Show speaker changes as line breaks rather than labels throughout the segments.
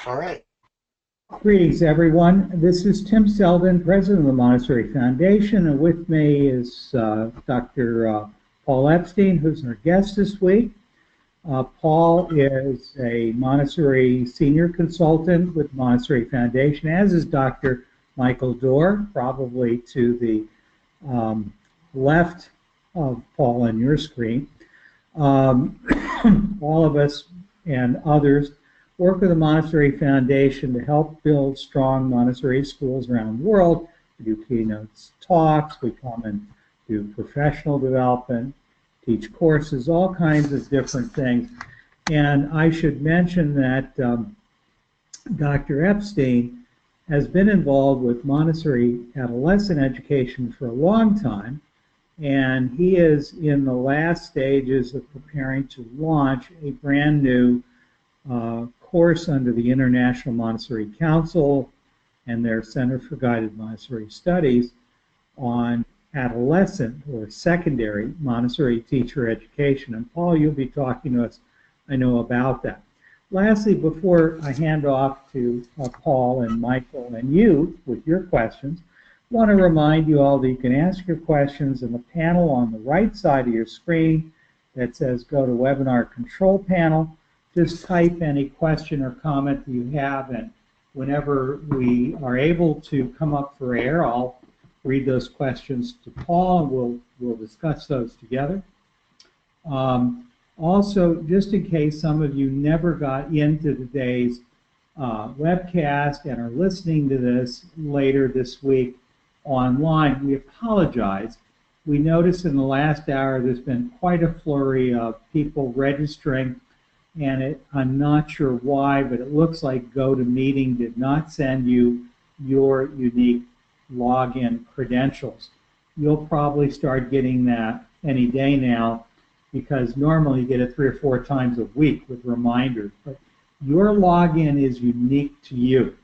All right.
Greetings, everyone. This is Tim Selden, president of the Montessori Foundation, and with me is Dr. Paul Epstein, who's our guest this week. Paul is a Montessori senior consultant with Montessori Foundation, as is Dr. Michael Dorr, probably to the left of Paul on your screen. All of us and others work with the Montessori Foundation to help build strong Montessori schools around the world. We do keynotes, talks, we come and do professional development, teach courses, all kinds of different things. And I should mention that Dr. Epstein has been involved with Montessori adolescent education for a long time, and he is in the last stages of preparing to launch a brand new course under the International Montessori Council and their Center for Guided Montessori Studies on adolescent or secondary Montessori teacher education. And Paul, you'll be talking to us, I know, about that. Lastly, before I hand off to Paul and Michael and you with your questions, I want to remind you all that you can ask your questions in the panel on the right side of your screen that says go to Webinar Control Panel. Just type any question or comment that you have, and whenever we are able to come up for air, I'll read those questions to Paul, and we'll discuss those together. Also, just in case some of you never got into today's webcast and are listening to this later this week online, we apologize. We noticed in the last hour there's been quite a flurry of people registering, and I'm not sure why, but it looks like GoToMeeting did not send you your unique login credentials. You'll probably start getting that any day now, because normally you get it 3 or 4 times a week with reminders, but your login is unique to you.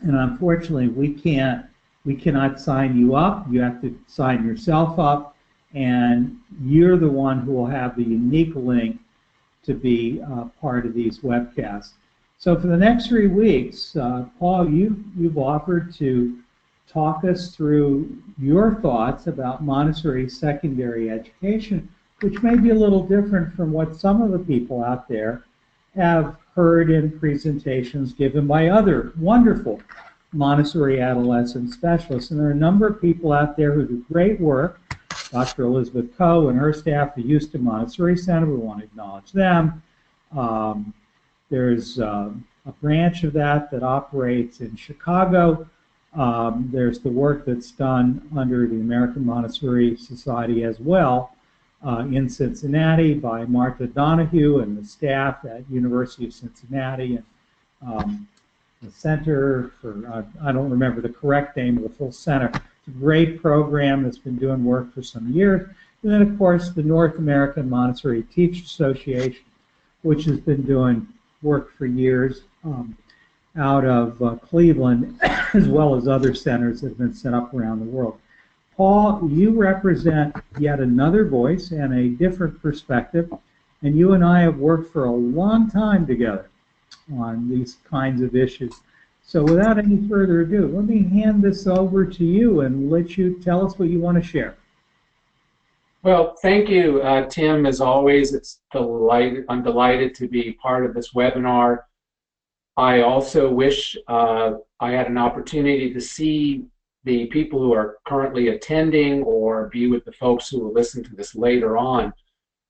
And unfortunately, we cannot sign you up. You have to sign yourself up, and you're the one who will have the unique link to be part of these webcasts. So for the next 3 weeks, Paul, you've offered to talk us through your thoughts about Montessori secondary education, which may be a little different from what some of the people out there have heard in presentations given by other wonderful Montessori adolescent specialists. And there are a number of people out there who do great work. Dr. Elizabeth Coe and her staff at the Houston Montessori Center, we want to acknowledge them. There's a branch of that operates in Chicago. There's the work that's done under the American Montessori Society as well in Cincinnati by Martha Donahue and the staff at University of Cincinnati, and the Center for, I don't remember the correct name of the full center. It's a great program that's been doing work for some years. And then, of course, the North American Montessori Teachers Association, which has been doing work for years out of Cleveland, as well as other centers that have been set up around the world. Paul, you represent yet another voice and a different perspective, and you and I have worked for a long time together on these kinds of issues. So without any further ado, let me hand this over to you and let you tell us what you want to share.
Well, thank you, Tim. As always, I'm delighted to be part of this webinar. I also wish I had an opportunity to see the people who are currently attending or be with the folks who will listen to this later on.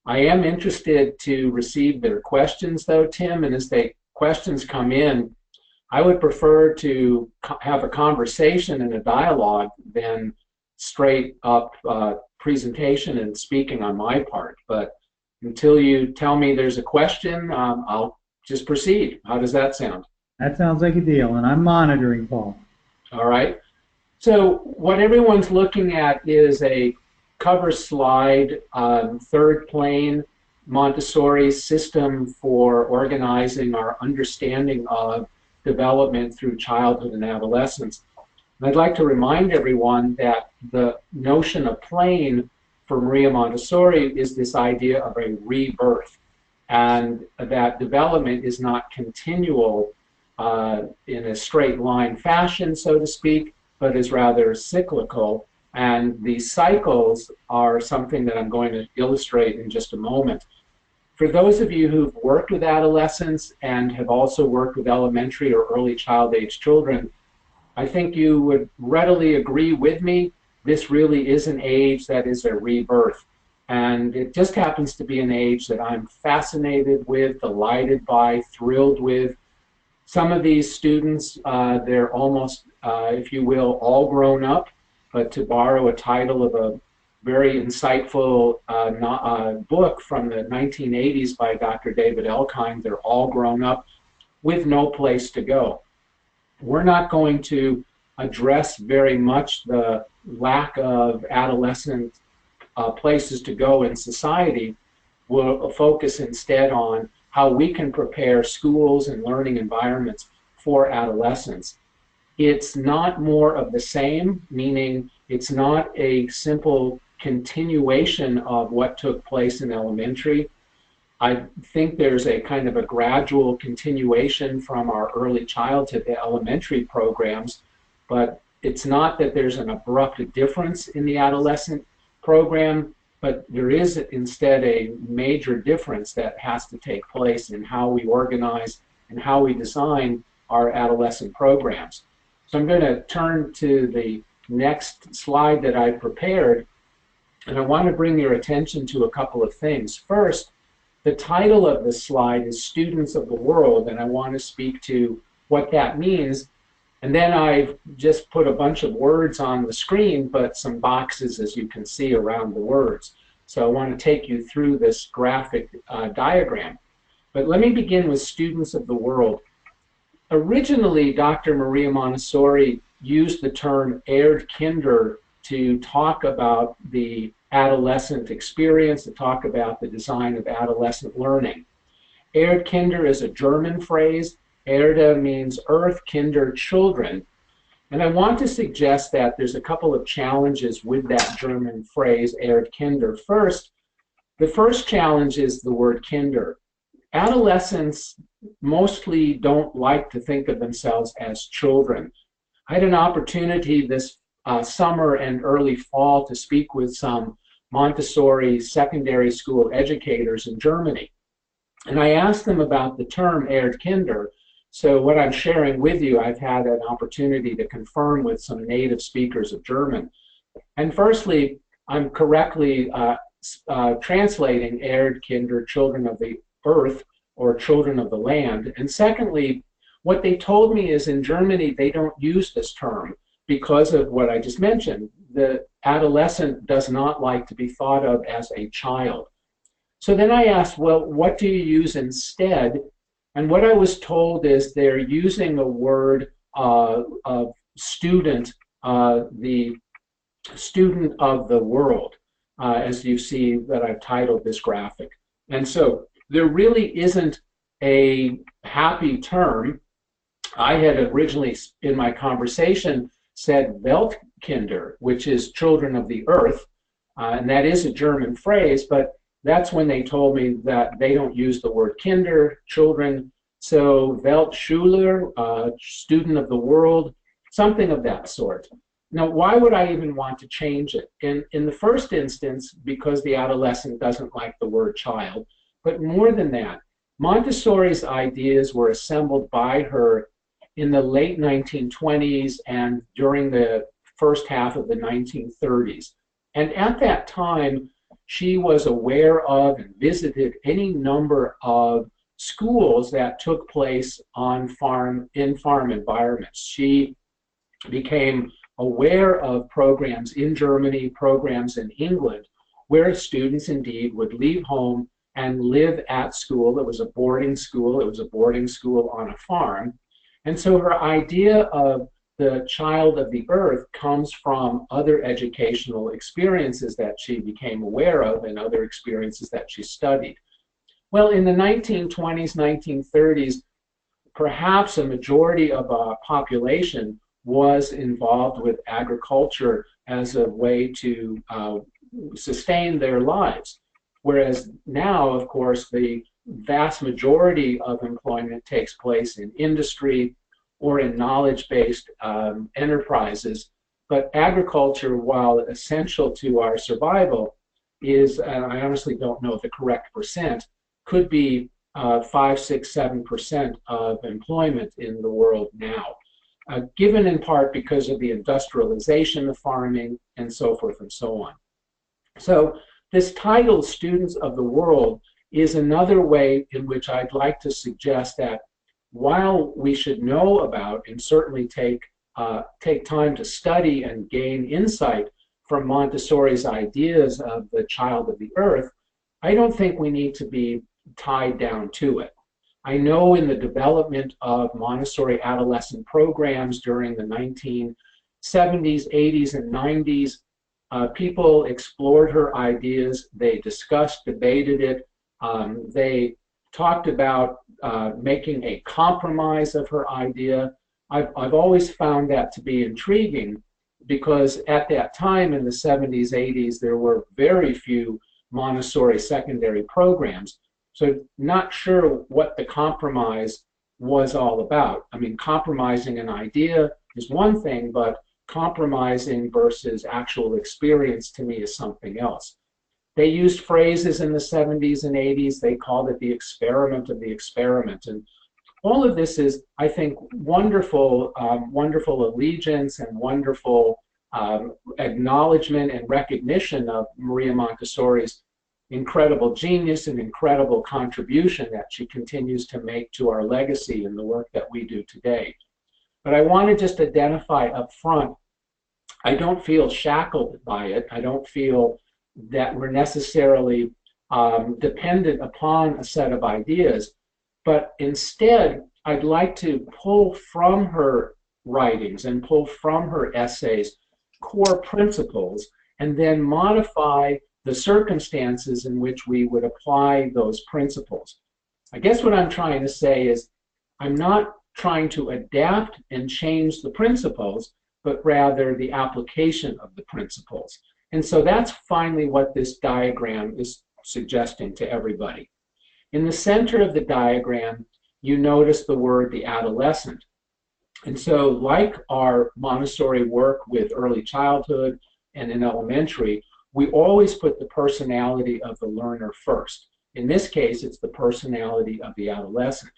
I am interested to receive their questions, though, Tim, and as the questions come in, I would prefer to have a conversation and a dialogue than straight up presentation and speaking on my part. But until you tell me there's a question, I'll just proceed. How does that sound?
That sounds like a deal, and I'm monitoring, Paul.
All right. So what everyone's looking at is a cover slide, third plane Montessori system for organizing our understanding of development through childhood and adolescence. And I'd like to remind everyone that the notion of plane for Maria Montessori is this idea of a rebirth, and that development is not continual in a straight line fashion, so to speak, but is rather cyclical. And these cycles are something that I'm going to illustrate in just a moment. For those of you who've worked with adolescents and have also worked with elementary or early child age children, I think you would readily agree with me. This really is an age that is a rebirth. And it just happens to be an age that I'm fascinated with, delighted by, thrilled with. Some of these students, they're almost, if you will, all grown up. But to borrow a title of a very insightful book from the 1980s by Dr. David Elkind, they're all grown up with no place to go. We're not going to address very much the lack of adolescent places to go in society. We'll focus instead on how we can prepare schools and learning environments for adolescents. It's not more of the same, meaning it's not a simple continuation of what took place in elementary. I think there's a kind of a gradual continuation from our early childhood to elementary programs, but it's not that there's an abrupt difference in the adolescent program, but there is instead a major difference that has to take place in how we organize and how we design our adolescent programs. So I'm going to turn to the next slide that I prepared, and I want to bring your attention to a couple of things. First, the title of this slide is Students of the World, and I want to speak to what that means. And then I've just put a bunch of words on the screen, but some boxes, as you can see, around the words. So I want to take you through this graphic diagram. But let me begin with Students of the World. Originally, Dr. Maria Montessori used the term Erdkinder to talk about the adolescent experience, to talk about the design of adolescent learning. Erdkinder is a German phrase. Erde means earth, Kinder, children. And I want to suggest that there's a couple of challenges with that German phrase, Erdkinder. First, the first challenge is the word kinder. Adolescents mostly don't like to think of themselves as children. I had an opportunity this summer and early fall to speak with some Montessori secondary school educators in Germany. And I asked them about the term Erdkinder. So what I'm sharing with you, I've had an opportunity to confirm with some native speakers of German. And firstly, I'm correctly translating Erdkinder, children of the earth, or children of the land. And secondly, what they told me is in Germany, they don't use this term because of what I just mentioned. The adolescent does not like to be thought of as a child. So then I asked, well, what do you use instead? And what I was told is they're using a word of student, the student of the world, as you see that I've titled this graphic. And so there really isn't a happy term. I had originally, in my conversation, said Weltkinder, which is children of the earth, and that is a German phrase, but that's when they told me that they don't use the word Kinder, children, so Weltschüler, student of the world, something of that sort. Now, why would I even want to change it? In the first instance, because the adolescent doesn't like the word child, but more than that, Montessori's ideas were assembled by her in the late 1920s and during the first half of the 1930s. And at that time, she was aware of and visited any number of schools that took place on farm environments. She became aware of programs in Germany, programs in England, where students indeed would leave home and live at school. It was a boarding school. It was a boarding school on a farm. And so her idea of the child of the earth comes from other educational experiences that she became aware of and other experiences that she studied. Well, in the 1920s, 1930s, perhaps a majority of our population was involved with agriculture as a way to sustain their lives. Whereas now, of course, the vast majority of employment takes place in industry or in knowledge-based enterprises. But agriculture, while essential to our survival, is, and I honestly don't know the correct percent, could be 5, 6, 7% of employment in the world now, given in part because of the industrialization of farming and so forth and so on. So this title, Students of the World, is another way in which I'd like to suggest that while we should know about and certainly take time to study and gain insight from Montessori's ideas of the child of the earth, I don't think we need to be tied down to it. I know in the development of Montessori adolescent programs during the 1970s, 80s, and 90s, people explored her ideas, they discussed, debated it, they talked about making a compromise of her idea. I've always found that to be intriguing because at that time in the 70s, 80s, there were very few Montessori secondary programs. So not sure what the compromise was all about. I mean, compromising an idea is one thing, but compromising versus actual experience to me is something else. They used phrases in the 70s and 80s. They called it the experiment of the experiment. And all of this is, I think, wonderful, wonderful allegiance and wonderful acknowledgement and recognition of Maria Montessori's incredible genius and incredible contribution that she continues to make to our legacy and the work that we do today. But I want to just identify up front, I don't feel shackled by it. I don't feel that we're necessarily dependent upon a set of ideas, but instead I'd like to pull from her writings and pull from her essays core principles and then modify the circumstances in which we would apply those principles. I guess what I'm trying to say is I'm not trying to adapt and change the principles, but rather the application of the principles. And so that's finally what this diagram is suggesting to everybody. In the center of the diagram, you notice the word the adolescent. And so like our Montessori work with early childhood and in elementary, we always put the personality of the learner first. In this case, it's the personality of the adolescent.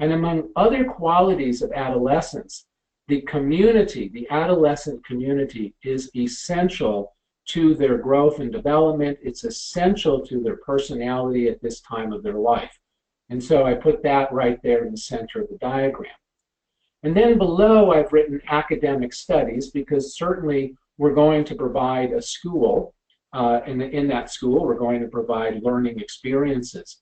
And among other qualities of adolescence, the community, the adolescent community, is essential to their growth and development. It's essential to their personality at this time of their life. And so I put that right there in the center of the diagram. And then below, I've written academic studies because certainly we're going to provide a school. In that school, we're going to provide learning experiences.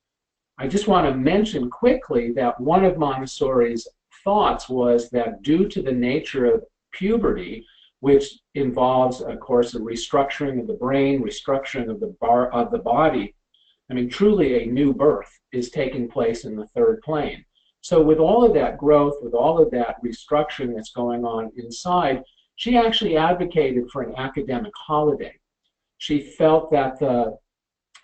I just want to mention quickly that one of Montessori's thoughts was that due to the nature of puberty, which involves, of course, a restructuring of the brain, restructuring of the body, I mean, truly a new birth is taking place in the third plane. So with all of that growth, with all of that restructuring that's going on inside, she actually advocated for an academic holiday. She felt that the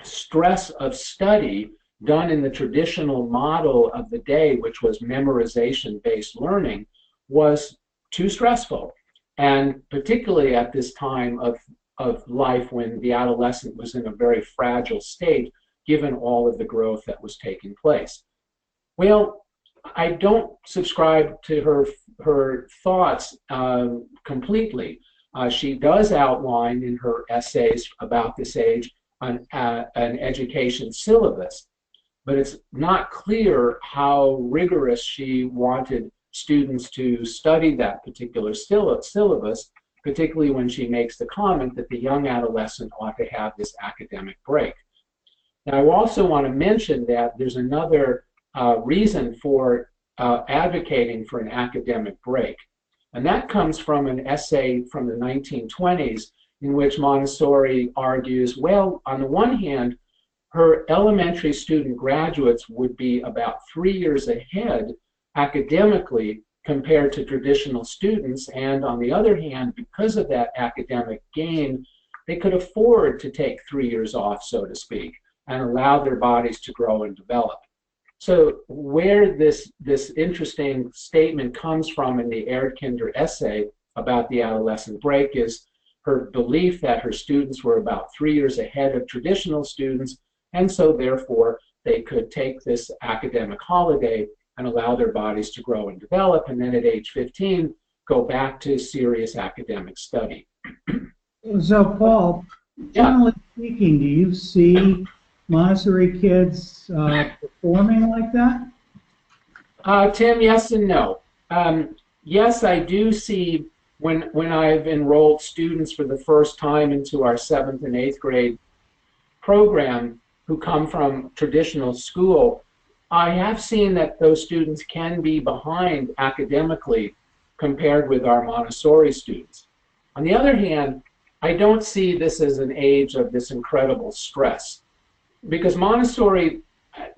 stress of study done in the traditional model of the day, which was memorization-based learning, was too stressful. And particularly at this time of life when the adolescent was in a very fragile state, given all of the growth that was taking place. Well, I don't subscribe to her thoughts completely. She does outline in her essays about this age an education syllabus, but it's not clear how rigorous she wanted students to study that particular syllabus, particularly when she makes the comment that the young adolescent ought to have this academic break. Now, I also want to mention that there's another reason for advocating for an academic break. And that comes from an essay from the 1920s in which Montessori argues, well, on the one hand, her elementary student graduates would be about 3 years ahead academically compared to traditional students. And on the other hand, because of that academic gain, they could afford to take 3 years off, so to speak. and allow their bodies to grow and develop. So where this interesting statement comes from in the Erdkinder essay about the adolescent break is her belief that her students were about 3 years ahead of traditional students, and so therefore they could take this academic holiday and allow their bodies to grow and develop, and then at age 15 go back to serious academic study.
So, Paul, generally speaking, do you see Montessori kids performing like that?
Tim, yes and no. Yes, I do see when I've enrolled students for the first time into our 7th and 8th grade program who come from traditional school, I have seen that those students can be behind academically compared with our Montessori students. On the other hand, I don't see this as an age of this incredible stress, because Montessori,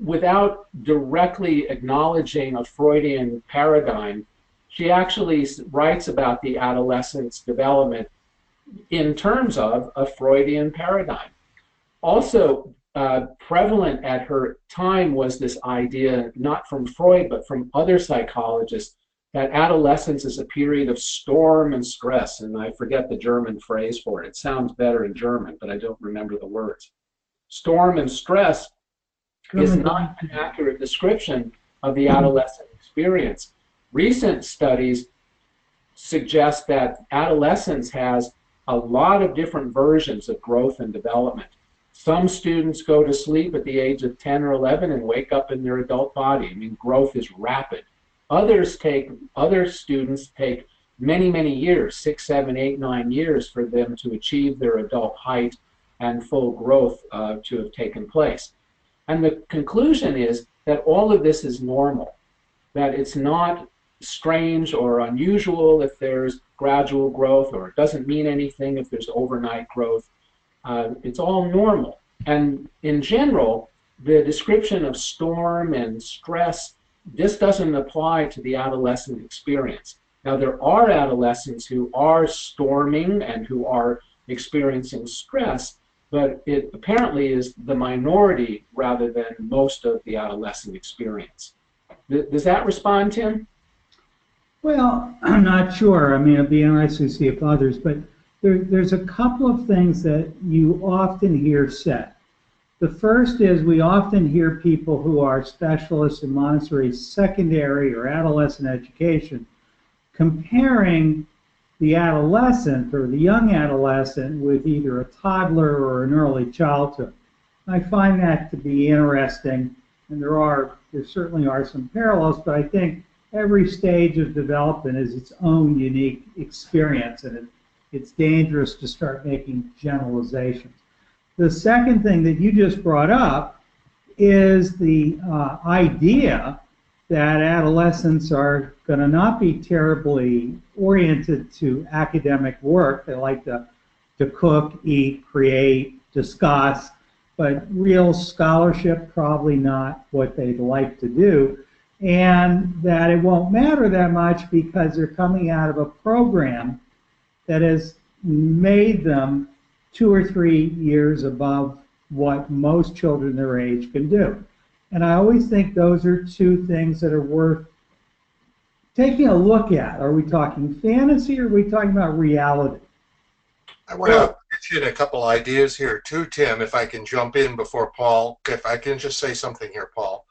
without directly acknowledging a Freudian paradigm, she actually writes about the adolescent's development in terms of a Freudian paradigm. Also, prevalent at her time was this idea, not from Freud, but from other psychologists, that adolescence is a period of storm and stress, and I forget the German phrase for it. It sounds better in German, but I don't remember the words. Storm and stress is not an accurate description of the adolescent experience. Recent studies suggest that adolescence has a lot of different versions of growth and development. Some students go to sleep at the age of 10 or 11 and wake up in their adult body. I mean, growth is rapid. Other students take many, many years, 6, 7, 8, 9 years for them to achieve their adult height and full growth to have taken place. And the conclusion is that all of this is normal, that it's not strange or unusual if there's gradual growth, or it doesn't mean anything if there's overnight growth. It's all normal. And in general, the description of storm and stress, this doesn't apply to the adolescent experience. Now, there are adolescents who are storming and who are experiencing stress, but it apparently is the minority rather than most of the adolescent experience. Does that respond, Tim?
Well, I'm not sure. I mean, it'd be interesting to see if others, but there's a couple of things that you often hear said. The first is we often hear people who are specialists in Montessori secondary or adolescent education comparing the adolescent or the young adolescent with either a toddler or an early childhood. I find that to be interesting, and there certainly are some parallels, but I think every stage of development is its own unique experience, and it's dangerous to start making generalizations. The second thing that you just brought up is the idea that adolescents are going to not be terribly oriented to academic work. They like to cook, eat, create, discuss, but real scholarship, probably not what they'd like to do. And that it won't matter that much because they're coming out of a program that has made them 2 or 3 years above what most children their age can do. And I always think those are two things that are worth taking a look at. Are we talking fantasy or are we talking about reality?
I want to pitch in a couple ideas here too, Tim, if I can jump in before Paul, if I can just say something here, Paul.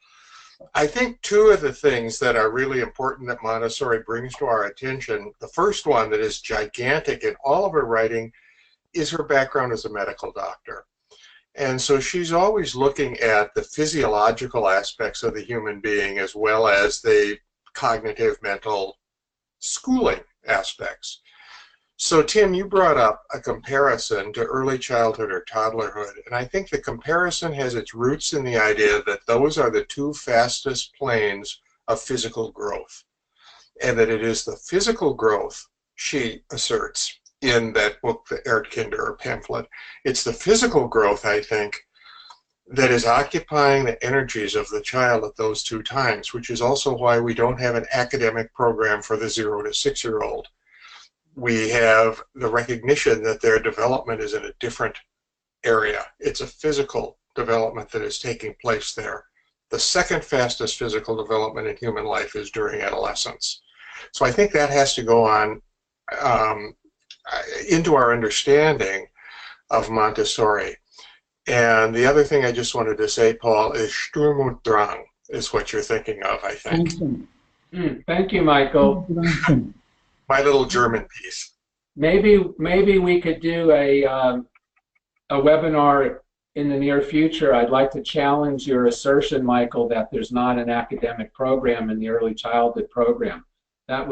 I think two of the things that are really important that Montessori brings to our attention, the first one that is gigantic in all of her writing is her background as a medical doctor. And so she's always looking at the physiological aspects of the human being as well as the cognitive, mental, schooling aspects. So Tim, you brought up a comparison to early childhood or toddlerhood, and I think the comparison has its roots in the idea that those are the two fastest planes of physical growth, and that it is the physical growth, she asserts in that book, the Erdkinder or pamphlet, it's the physical growth, I think, that is occupying the energies of the child at those two times, which is also why we don't have an academic program for the 0 to 6-year-old. We have the recognition that their development is in a different area. It's a physical development that is taking place there. The second fastest physical development in human life is during adolescence. So I think that has to go on into our understanding of Montessori. And the other thing I just wanted to say, Paul, is Sturm und Drang is what you're thinking of, I think.
Thank you, Michael.
My little German piece.
Maybe we could do a webinar in the near future. I'd like to challenge your assertion, Michael, that there's not an academic program in the early childhood program. That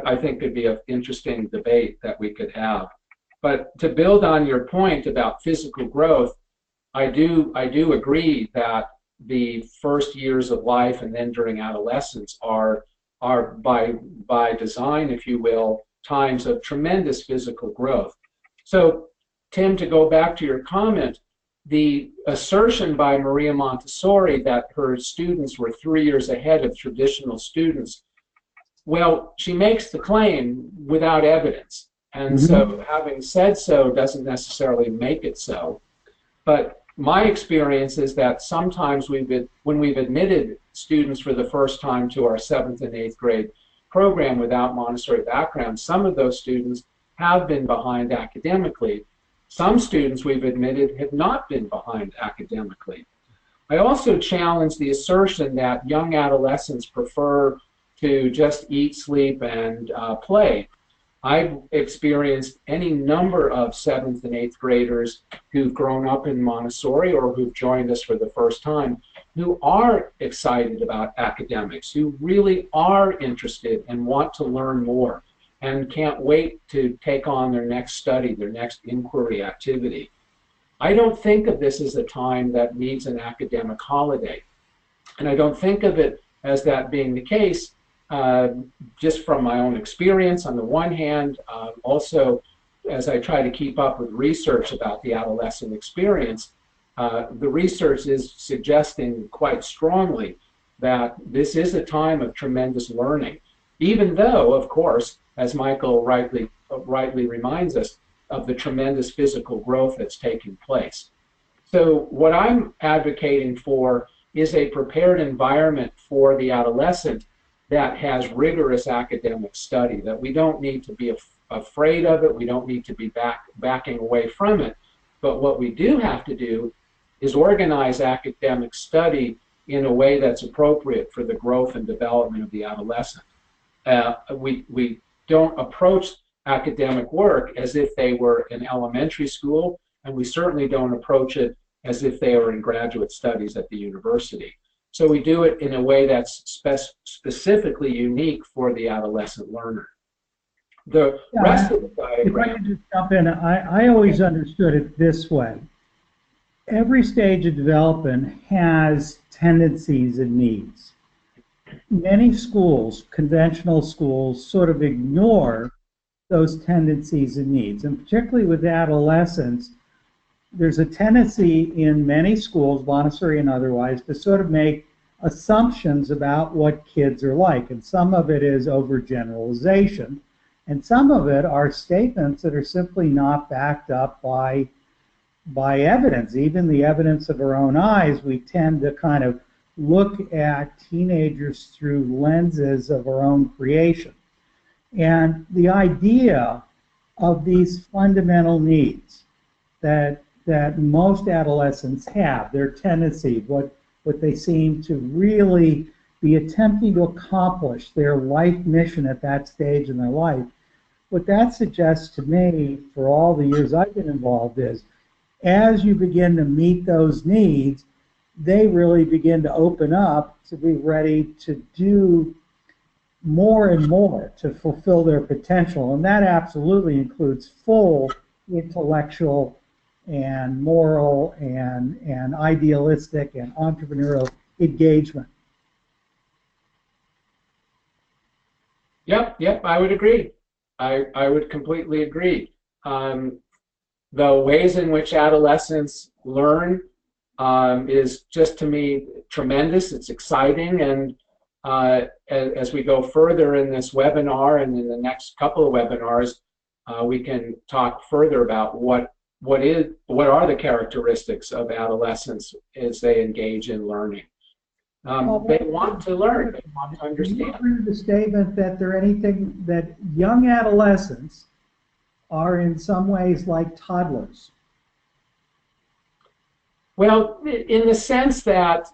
I think could be an interesting debate that we could have. But to build on your point about physical growth, I do agree that the first years of life and then during adolescence are by design, if you will, times of tremendous physical growth. So, Tim, to go back to your comment, the assertion by Maria Montessori that her students were 3 years ahead of traditional students, well, she makes the claim without evidence. And so having said so doesn't necessarily make it so. But my experience is that sometimes when we've admitted students for the first time to our 7th and 8th grade program without Montessori background, some of those students have been behind academically. Some students we've admitted have not been behind academically. I also challenge the assertion that young adolescents prefer to just eat, sleep, and play. I've experienced any number of 7th and 8th graders who've grown up in Montessori or who've joined us for the first time who are excited about academics, who really are interested and want to learn more and can't wait to take on their next study, their next inquiry activity. I don't think of this as a time that needs an academic holiday. And I don't think of it as that being the case just from my own experience on the one hand, also as I try to keep up with research about the adolescent experience, the research is suggesting quite strongly that this is a time of tremendous learning, even though, of course, as Michael rightly reminds us, of the tremendous physical growth that's taking place. So what I'm advocating for is a prepared environment for the adolescent that has rigorous academic study, that we don't need to be afraid of it, we don't need to be backing away from it. But what we do have to do is organize academic study in a way that's appropriate for the growth and development of the adolescent. We don't approach academic work as if they were in elementary school, and we certainly don't approach it as if they are in graduate studies at the university. So we do it in a way that's specifically unique for the adolescent learner. The rest of the diagram...
If I could just jump in, I always understood it this way. Every stage of development has tendencies and needs. Many schools, conventional schools, sort of ignore those tendencies and needs. And particularly with adolescents, there's a tendency in many schools, Montessori and otherwise, to sort of make assumptions about what kids are like. And some of it is overgeneralization. And some of it are statements that are simply not backed up by evidence. Even the evidence of our own eyes, we tend to kind of look at teenagers through lenses of our own creation. And the idea of these fundamental needs that most adolescents have, their tendency, what they seem to really be attempting to accomplish, their life mission at that stage in their life, what that suggests to me, for all the years I've been involved, is as you begin to meet those needs, they really begin to open up to be ready to do more and more to fulfill their potential. And that absolutely includes full intellectual and moral and idealistic and entrepreneurial engagement.
Yep, I would agree. I would completely agree. The ways in which adolescents learn is just, to me, tremendous. It's exciting, and as we go further in this webinar and in the next couple of webinars, we can talk further about what what are the characteristics of adolescents as they engage in learning. They want to learn, they want to
Do you
understand.
agree with the statement that there anything that young adolescents are in some ways like toddlers?
Well, in the sense that,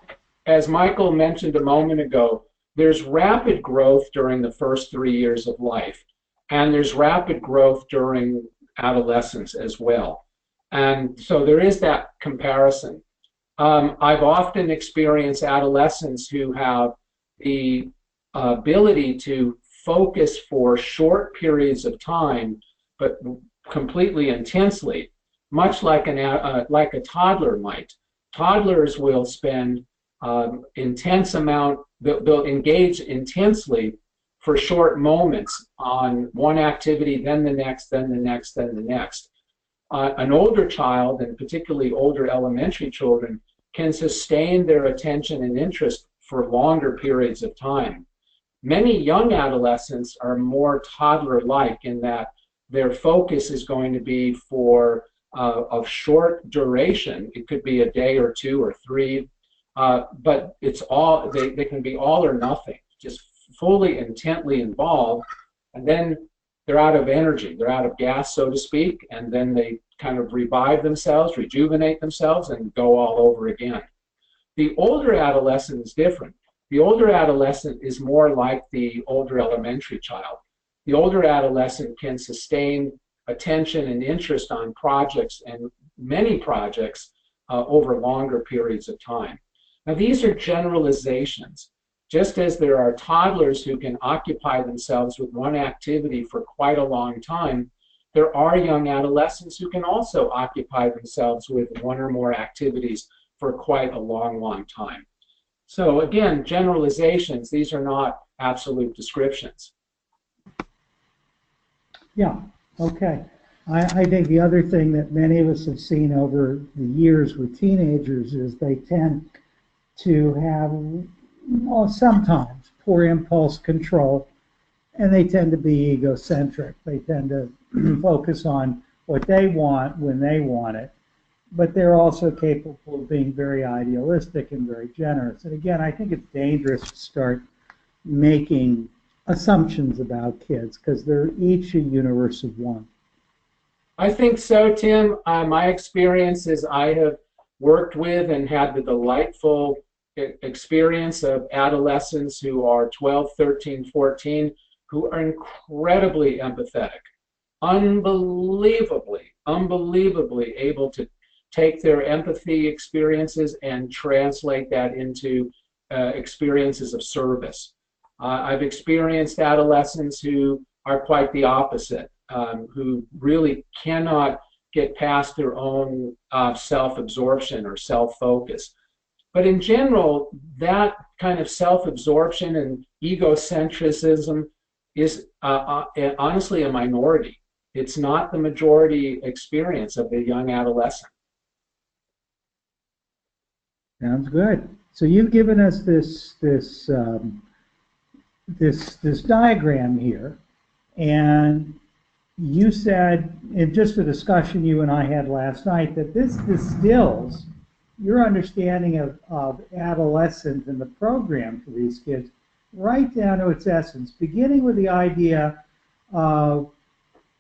as Michael mentioned a moment ago, there's rapid growth during the first 3 years of life, and there's rapid growth during adolescence as well. And so there is that comparison. I've often experienced adolescents who have the ability to focus for short periods of time, but completely intensely, much like like a toddler might. Toddlers will spend they'll engage intensely for short moments on one activity, then the next, then the next, then the next. An older child, and particularly older elementary children, can sustain their attention and interest for longer periods of time. Many young adolescents are more toddler-like in that their focus is going to be for of short duration. It could be a day or two or three, but it's all they can be all or nothing, just fully intently involved, and then they're out of energy, they're out of gas, so to speak, and then they kind of revive themselves, rejuvenate themselves, and go all over again. The older adolescent is different. The older adolescent is more like the older elementary child. The older adolescent can sustain attention and interest on projects, and many projects, over longer periods of time. Now, these are generalizations. Just as there are toddlers who can occupy themselves with one activity for quite a long time, there are young adolescents who can also occupy themselves with one or more activities for quite a long, long time. So again, generalizations, these are not absolute descriptions.
Yeah, okay. I think the other thing that many of us have seen over the years with teenagers is they tend to have, well, sometimes poor impulse control, and they tend to be egocentric. They tend to focus on what they want when they want it, but they're also capable of being very idealistic and very generous. And again, I think it's dangerous to start making assumptions about kids because they're each a universe of one.
I think so, Tim. My experience is I have worked with and had the delightful experience of adolescents who are 12, 13, 14, who are incredibly empathetic, unbelievably able to take their empathy experiences and translate that into experiences of service. I've experienced adolescents who are quite the opposite, who really cannot get past their own self-absorption or self-focus. But in general, that kind of self-absorption and egocentrism is honestly a minority. It's not the majority experience of the young adolescent.
Sounds good. So you've given us this diagram here, and you said in just a discussion you and I had last night that this distills your understanding of adolescence and the program for these kids right down to its essence, beginning with the idea of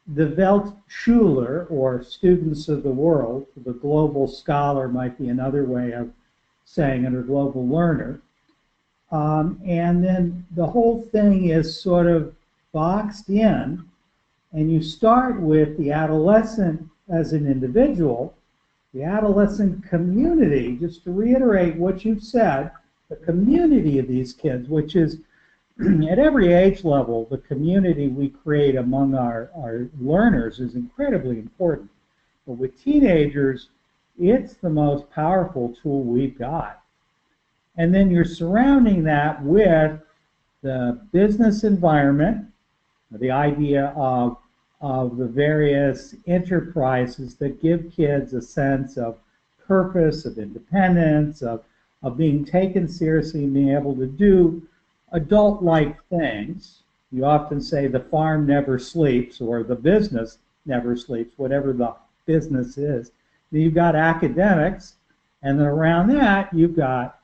the Weltschüler, or students of the world. The global scholar might be another way of saying it, or global learner. And then the whole thing is sort of boxed in, and you start with the adolescent as an individual, the adolescent community, just to reiterate what you've said, the community of these kids, which is at every age level, the community we create among our learners is incredibly important. But with teenagers, it's the most powerful tool we've got. And then you're surrounding that with the business environment, the idea of the various enterprises that give kids a sense of purpose, of independence, of being taken seriously and being able to do adult-like things. You often say the farm never sleeps, or the business never sleeps, whatever the business is. Then you've got academics, and then around that you've got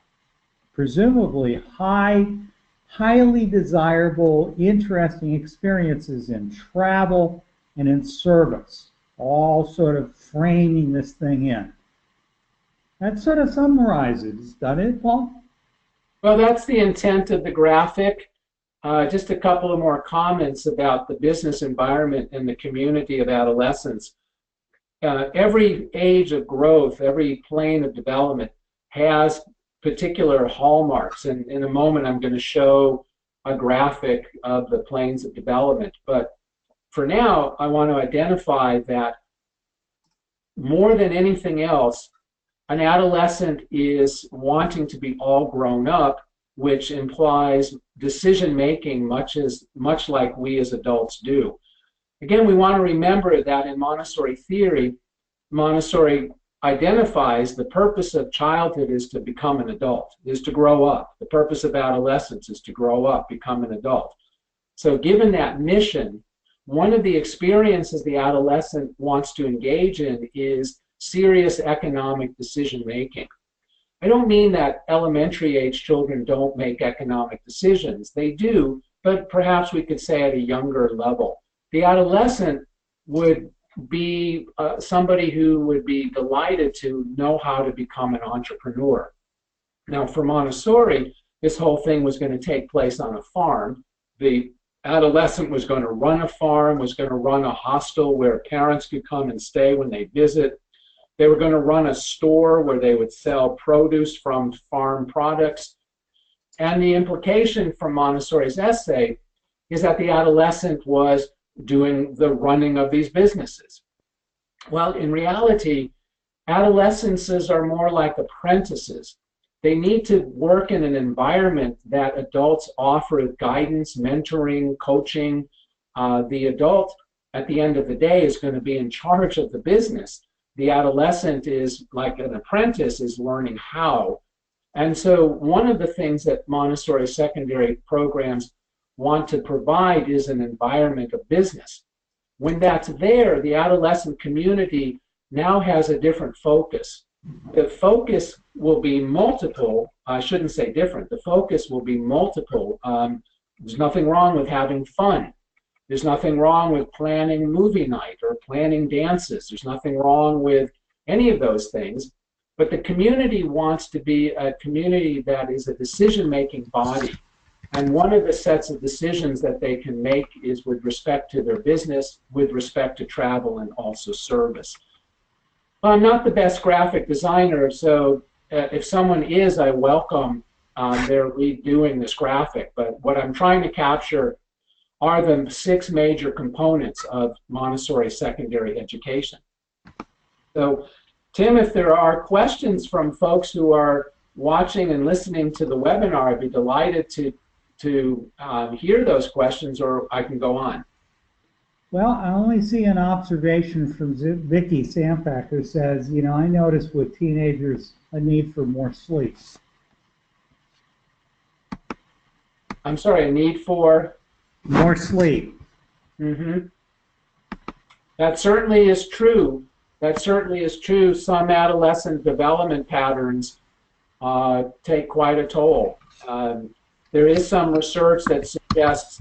presumably highly desirable, interesting experiences in travel and in service, all sort of framing this thing in. That sort of summarizes, doesn't it, Paul?
Well, that's the intent of the graphic. Just a couple of more comments about the business environment and the community of adolescents. Every age of growth, every plane of development has particular hallmarks. And in a moment, I'm going to show a graphic of the planes of development. But for now, I want to identify that more than anything else, an adolescent is wanting to be all grown up, which implies decision-making much like we as adults do. Again, we want to remember that in Montessori theory, Montessori identifies the purpose of childhood is to become an adult, is to grow up. The purpose of adolescence is to grow up, become an adult. So given that mission, one of the experiences the adolescent wants to engage in is serious economic decision making. I don't mean that elementary age children don't make economic decisions. They do, but perhaps we could say at a younger level. The adolescent would be somebody who would be delighted to know how to become an entrepreneur. Now, for Montessori, this whole thing was going to take place on a farm. The adolescent was going to run a farm, was going to run a hostel where parents could come and stay when they visit. They were going to run a store where they would sell produce from farm products. And the implication from Montessori's essay is that the adolescent was doing the running of these businesses. Well, in reality, adolescences are more like apprentices. They need to work in an environment that adults offer guidance, mentoring, coaching. The adult, at the end of the day, is going to be in charge of the business. The adolescent is like an apprentice, is learning how. And so one of the things that Montessori secondary programs want to provide is an environment of business. When that's there, the adolescent community now has a different focus. The focus will be multiple. I shouldn't say different. The focus will be multiple. There's nothing wrong with having fun. There's nothing wrong with planning movie night or planning dances. There's nothing wrong with any of those things. But the community wants to be a community that is a decision-making body. And one of the sets of decisions that they can make is with respect to their business, with respect to travel, and also service. Well, I'm not the best graphic designer, so if someone is, I welcome their redoing this graphic. But what I'm trying to capture are the 6 major components of Montessori secondary education. So, Tim, if there are questions from folks who are watching and listening to the webinar, I'd be delighted to hear those questions, or I can go on.
Well, I only see an observation from Vicky Sampak, who says, you know, I noticed with teenagers a need for more sleep.
I'm sorry, a need for?
More sleep.
Mm-hmm. That certainly is true. That certainly is true. Some adolescent development patterns take quite a toll. There is some research that suggests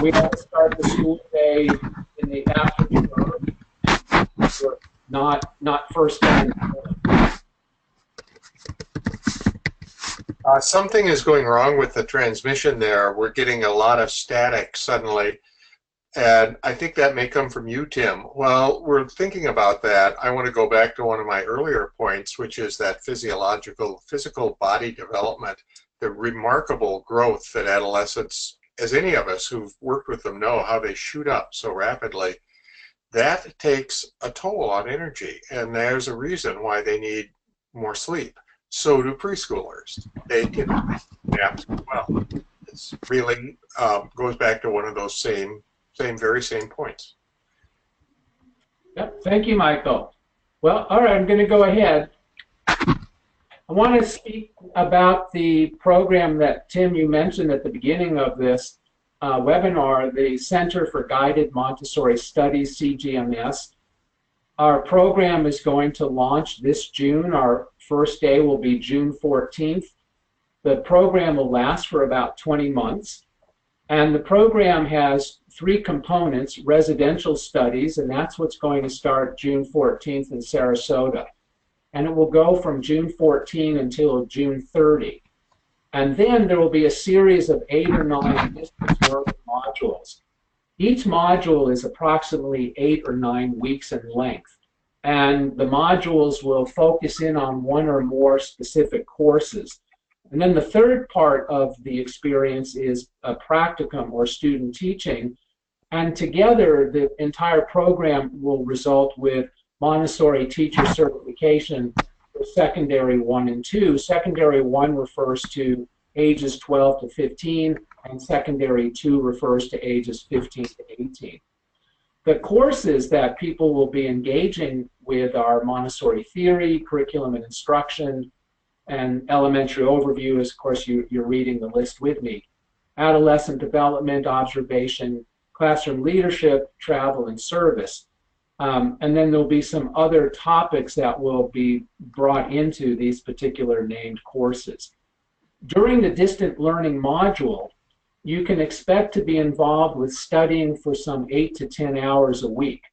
we have to start the school day in the afternoon, not first thing.
Something is going wrong with the transmission there. We're getting a lot of static suddenly. And I think that may come from you, Tim. Well, we're thinking about that. I want to go back to one of my earlier points, which is that physical body development, the remarkable growth that adolescents, as any of us who've worked with them know, how they shoot up so rapidly. That takes a toll on energy, and there's a reason why they need more sleep. So do preschoolers. They get naps as well. It's really goes back to one of those very same points.
Yep. Thank you, Michael. Well, all right, I'm going to go ahead. I want to speak about the program that, Tim, you mentioned at the beginning of this webinar, the Center for Guided Montessori Studies, CGMS. Our program is going to launch this June. Our first day will be June 14th. The program will last for about 20 months. And the program has 3 components: residential studies, and that's what's going to start June 14th in Sarasota. And it will go from June 14 until June 30. And then there will be a series of 8 or 9 distance learning modules. Each module is approximately 8 or 9 weeks in length. And the modules will focus in on 1 or more specific courses. And then the third part of the experience is a practicum or student teaching. And together, the entire program will result with Montessori teacher certification for secondary 1 and 2. Secondary 1 refers to ages 12 to 15, and secondary 2 refers to ages 15 to 18. The courses that people will be engaging with are Montessori theory, curriculum and instruction, and elementary overview is, of course, you're reading the list with me. Adolescent development, observation, classroom leadership, travel, and service. And then there'll be some other topics that will be brought into these particular named courses. During the distant learning module, you can expect to be involved with studying for some 8 to 10 hours a week.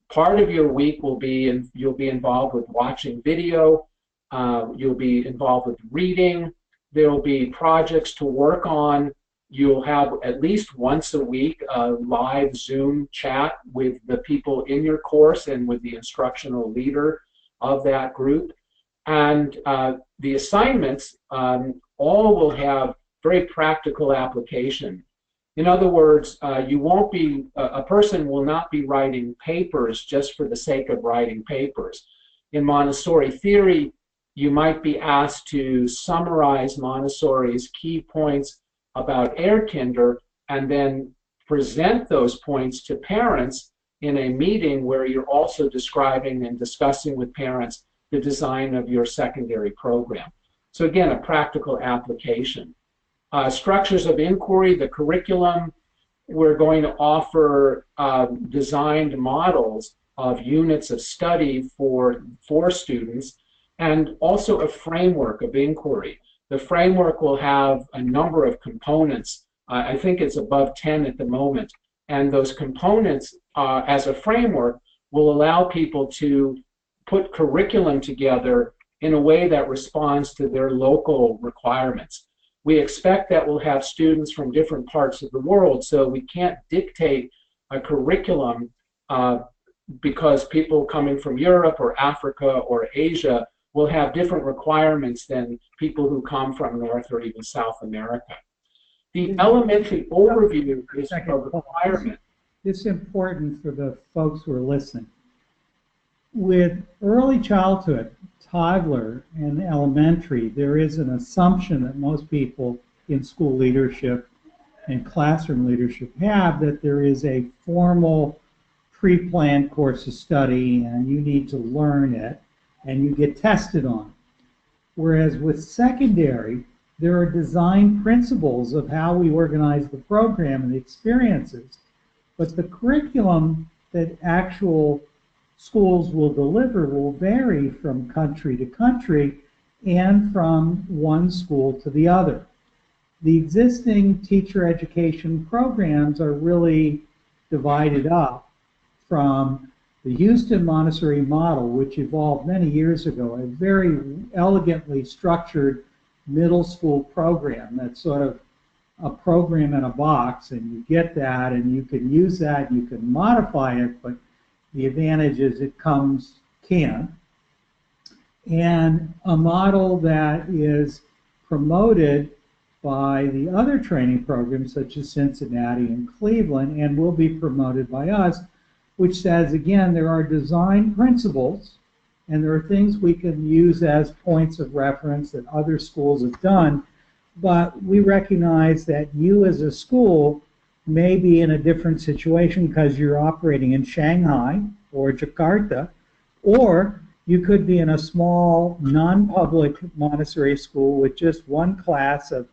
Part of your week will be you'll be involved with watching video, you'll be involved with reading, there will be projects to work on. You'll have at least once a week a live Zoom chat with the people in your course and with the instructional leader of that group. And the assignments all will have very practical application. In other words, a person will not be writing papers just for the sake of writing papers. In Montessori theory, you might be asked to summarize Montessori's key points about Erkinder and then present those points to parents in a meeting where you're also describing and discussing with parents the design of your secondary program. So again, a practical application. Structures of inquiry, the curriculum, we're going to offer designed models of units of study for students, and also a framework of inquiry. The framework will have a number of components. I think it's above 10 at the moment. And those components, as a framework, will allow people to put curriculum together in a way that responds to their local requirements. We expect that we'll have students from different parts of the world, so we can't dictate a curriculum because people coming from Europe or Africa or Asia will have different requirements than people who come from North or even South America. The elementary overview is a requirement.
It's important for the folks who are listening. With early childhood, toddler, and elementary, there is an assumption that most people in school leadership and classroom leadership have that there is a formal pre-planned course of study and you need to learn it and you get tested on it. Whereas with secondary, there are design principles of how we organize the program and the experiences, but the curriculum that actual schools will deliver will vary from country to country and from one school to the other. The existing teacher education programs are really divided up from the Houston Montessori model, which evolved many years ago, a very elegantly structured middle school program that's sort of a program in a box, and you get that and you can use that, you can modify it, but the advantage is it can. And a model that is promoted by the other training programs such as Cincinnati and Cleveland and will be promoted by us, which says, again, there are design principles and there are things we can use as points of reference that other schools have done, but we recognize that you as a school may be in a different situation because you're operating in Shanghai or Jakarta, or you could be in a small non-public Montessori school with just one class of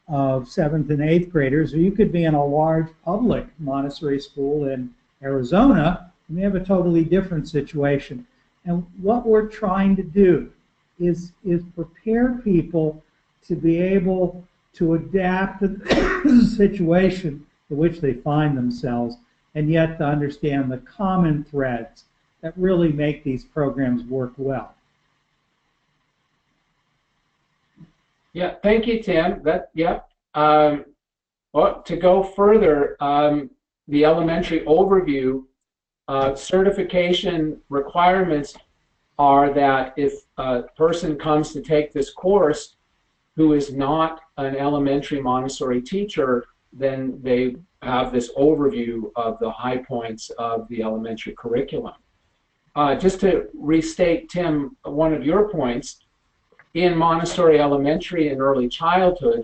7th and 8th graders, or you could be in a large public Montessori school in Arizona and they have a totally different situation. And what we're trying to do is prepare people to be able to adapt to the situation in which they find themselves, and yet to understand the common threads that really make these programs work well.
Yeah, thank you, Tim. Well, to go further, the elementary overview, certification requirements are that if a person comes to take this course who is not an elementary Montessori teacher, then they have this overview of the high points of the elementary curriculum. Just to restate, Tim, one of your points, in Montessori elementary and early childhood,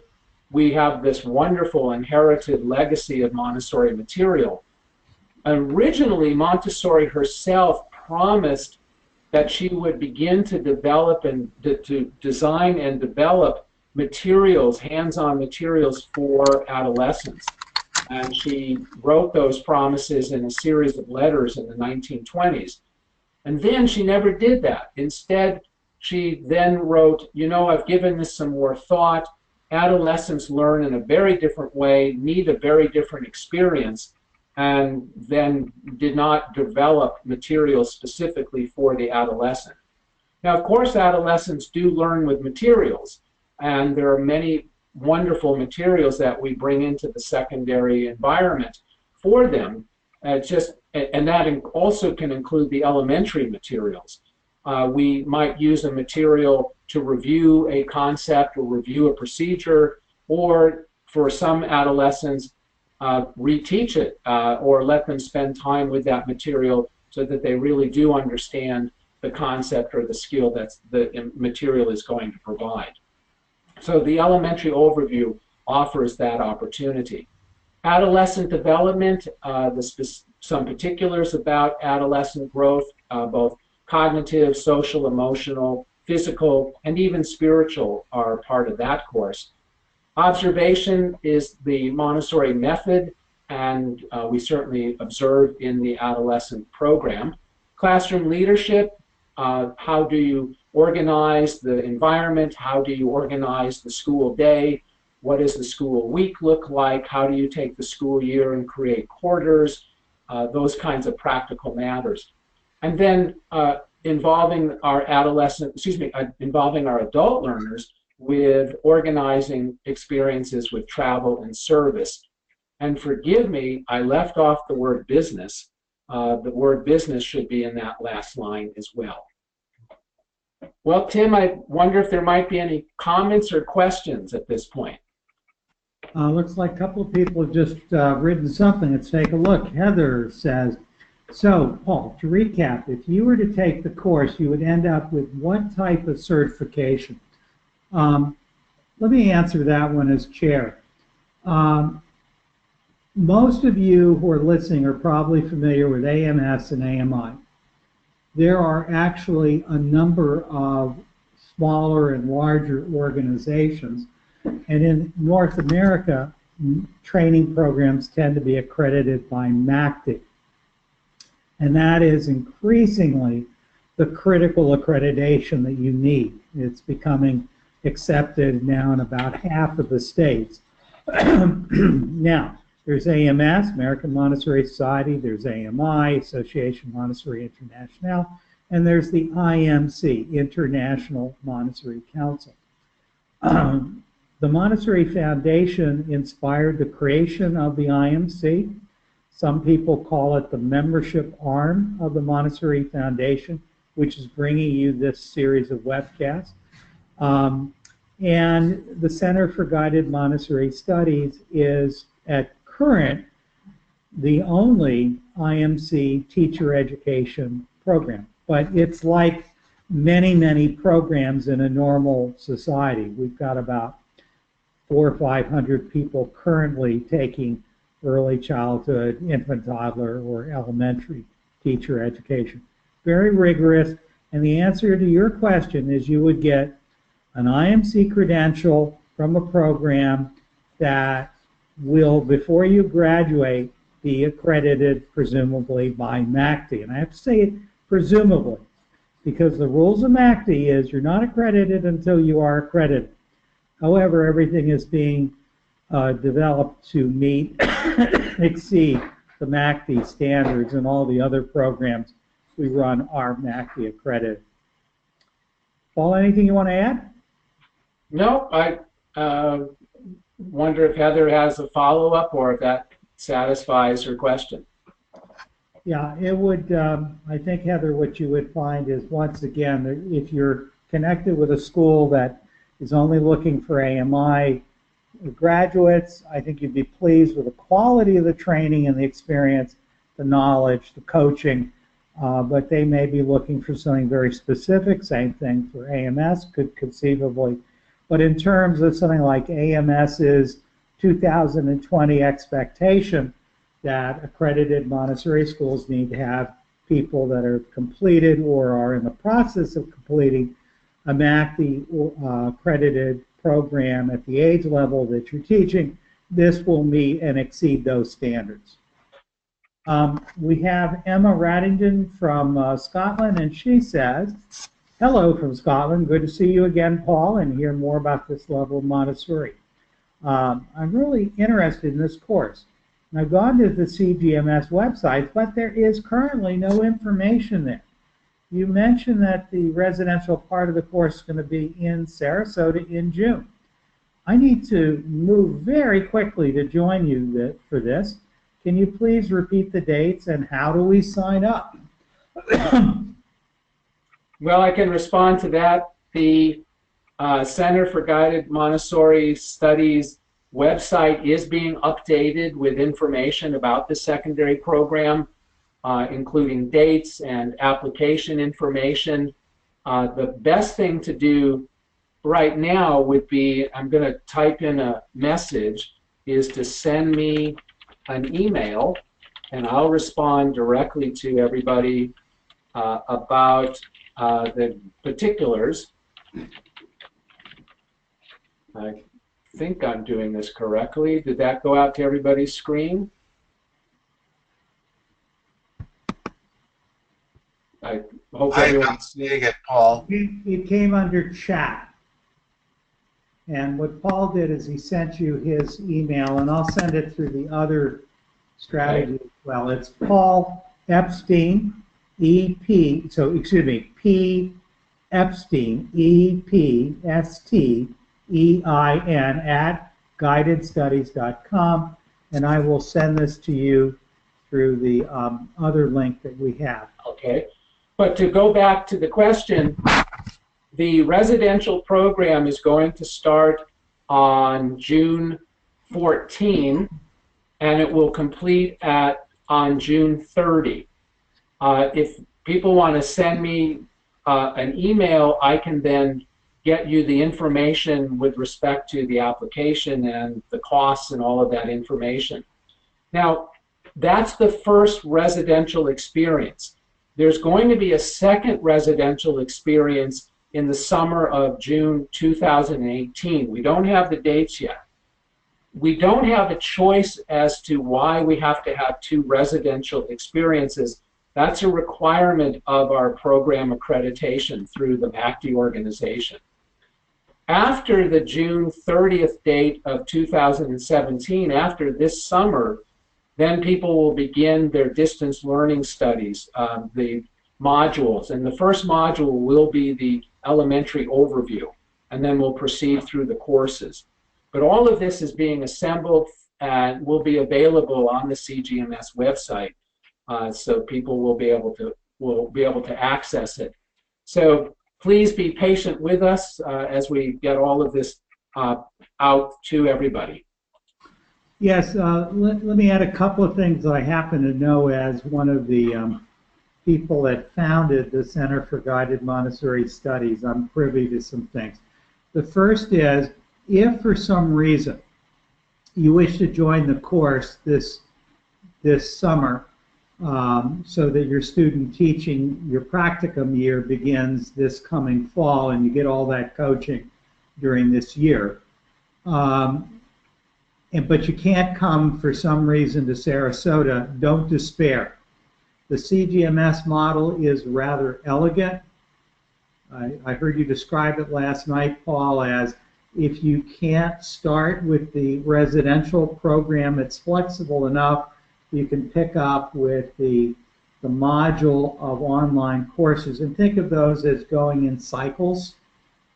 we have this wonderful inherited legacy of Montessori material. Originally, Montessori herself promised that she would begin to develop and to design and develop materials, hands-on materials for adolescents. And she wrote those promises in a series of letters in the 1920s. And then she never did that. Instead, she then wrote, you know, I've given this some more thought. Adolescents learn in a very different way, need a very different experience, and then did not develop materials specifically for the adolescent. Now, of course, adolescents do learn with materials, and there are many wonderful materials that we bring into the secondary environment for them. And that also can include the elementary materials. We might use a material to review a concept or review a procedure, or for some adolescents, reteach it or let them spend time with that material so that they really do understand the concept or the skill that the material is going to provide. So the elementary overview offers that opportunity. Adolescent development, some particulars about adolescent growth, both cognitive, social, emotional, physical, and even spiritual are part of that course. Observation is the Montessori method, and we certainly observe in the adolescent program. Classroom leadership, how do you organize the environment? How do you organize the school day? What does the school week look like? How do you take the school year and create quarters? Those kinds of practical matters. And then involving our involving our adult learners with organizing experiences with travel and service. And forgive me, I left off the word business. The word business should be in that last line as well. Well, Tim, I wonder if there might be any comments or questions at this point.
Looks like a couple of people have just written something. Let's take a look. Heather says, so, Paul, to recap, if you were to take the course, you would end up with what type of certification? Let me answer that one as chair. Most of you who are listening are probably familiar with AMS and AMI. There are actually a number of smaller and larger organizations, and in North America, training programs tend to be accredited by MACD. And that is increasingly the critical accreditation that you need. It's becoming accepted now in about half of the states. Now, there's AMS, American Montessori Society, there's AMI, Association Montessori International, and there's the IMC, International Montessori Council. The Montessori Foundation inspired the creation of the IMC. Some people call it the membership arm of the Montessori Foundation, which is bringing you this series of webcasts. And the Center for Guided Montessori Studies is at current the only IMC teacher education program. But it's like many, many programs in a normal society. We've got about 400 or 500 people currently taking early childhood, infant, toddler, or elementary teacher education. Very rigorous, and the answer to your question is you would get an IMC credential from a program that will, before you graduate, be accredited, presumably, by MACD. And I have to say it presumably, because the rules of MACD is you're not accredited until you are accredited. However, everything is being developed to meet, exceed the MACD standards, and all the other programs we run are MACD accredited. Paul, anything you want to add?
No, I wonder if Heather has a follow-up or if that satisfies her question.
Yeah, it would, I think, Heather, what you would find is, once again, if you're connected with a school that is only looking for AMI graduates, I think you'd be pleased with the quality of the training and the experience, the knowledge, the coaching, but they may be looking for something very specific. Same thing for AMS, could conceivably. But in terms of something like AMS's 2020 expectation that accredited Montessori schools need to have people that are completed or are in the process of completing a MACD accredited program at the age level that you're teaching, this will meet and exceed those standards. We have Emma Raddington from Scotland, and she says, hello from Scotland, good to see you again, Paul, and hear more about this level of Montessori. I'm really interested in this course. And I've gone to the CGMS website, but there is currently no information there. You mentioned that the residential part of the course is going to be in Sarasota in June. I need to move very quickly to join you for this. Can you please repeat the dates and how do we sign up?
Well, I can respond to that. The Center for Guided Montessori Studies website is being updated with information about the secondary program, including dates and application information. The best thing to do right now would be, I'm going to type in a message, is to send me an email, and I'll respond directly to everybody about the particulars. I think I'm doing this correctly. Did that go out to everybody's screen? I hope
I'm not seeing it, Paul.
It came under chat. And what Paul did is he sent you his email, and I'll send it through the other strategy as well. It's Paul Epstein, E-P, so excuse me, P. Epstein, E-P-S-T-E-I-N at guidedstudies.com, and I will send this to you through the other link that we have.
Okay, but to go back to the question, the residential program is going to start on June 14, and it will complete on June 30. If people want to send me an email, I can then get you the information with respect to the application and the costs and all of that information. Now, that's the first residential experience. There's going to be a second residential experience in the summer of June 2018. We don't have the dates yet. We don't have a choice as to why we have to have two residential experiences. That's a requirement of our program accreditation through the MACD organization. After the June 30th date of 2017, after this summer, then people will begin their distance learning studies, the modules. And the first module will be the elementary overview, and then we'll proceed through the courses. But all of this is being assembled and will be available on the CGMS website, so people will be able to access it. So please be patient with us as we get all of this out to everybody.
Yes, let me add a couple of things that I happen to know as one of the people that founded the Center for Guided Montessori Studies. I'm privy to some things. The first is, if for some reason you wish to join the course this summer, so that your student teaching, your practicum year begins this coming fall, and you get all that coaching during this year. but you can't come for some reason to Sarasota, don't despair. The CGMS model is rather elegant. I heard you describe it last night, Paul, as if you can't start with the residential program, it's flexible enough you can pick up with the module of online courses, and think of those as going in cycles.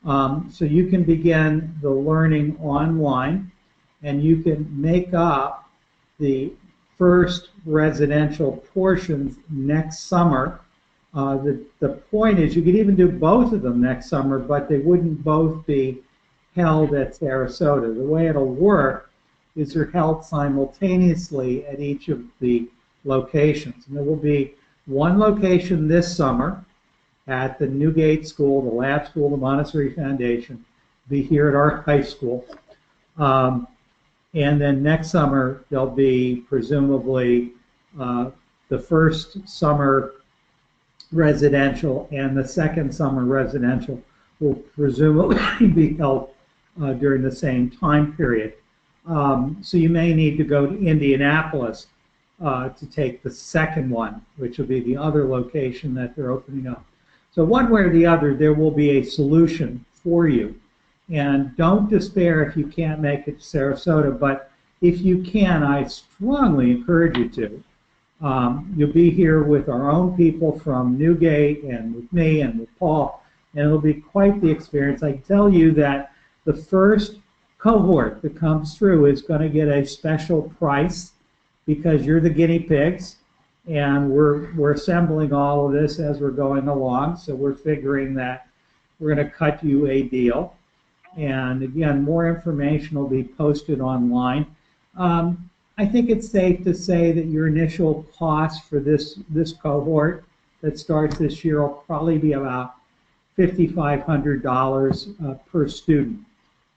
So you can begin the learning online, and you can make up the first residential portions next summer. The point is you could even do both of them next summer, but they wouldn't both be held at Sarasota. The way it'll work is they're held simultaneously at each of the locations. And there will be one location this summer at the Newgate School, the lab school, the Montessori Foundation, be here at our high school. And then next summer, there'll be presumably the first summer residential and the second summer residential will presumably be held during the same time period. So you may need to go to Indianapolis to take the second one, which will be the other location that they're opening up. So one way or the other, there will be a solution for you. And don't despair if you can't make it to Sarasota, but if you can, I strongly encourage you to. You'll be here with our own people from Newgate and with me and with Paul, and it'll be quite the experience. I can tell you that the first cohort that comes through is going to get a special price because you're the guinea pigs, and we're assembling all of this as we're going along, so we're figuring that we're going to cut you a deal. And again, more information will be posted online. I think it's safe to say that your initial cost for this cohort that starts this year will probably be about $5,500 per student,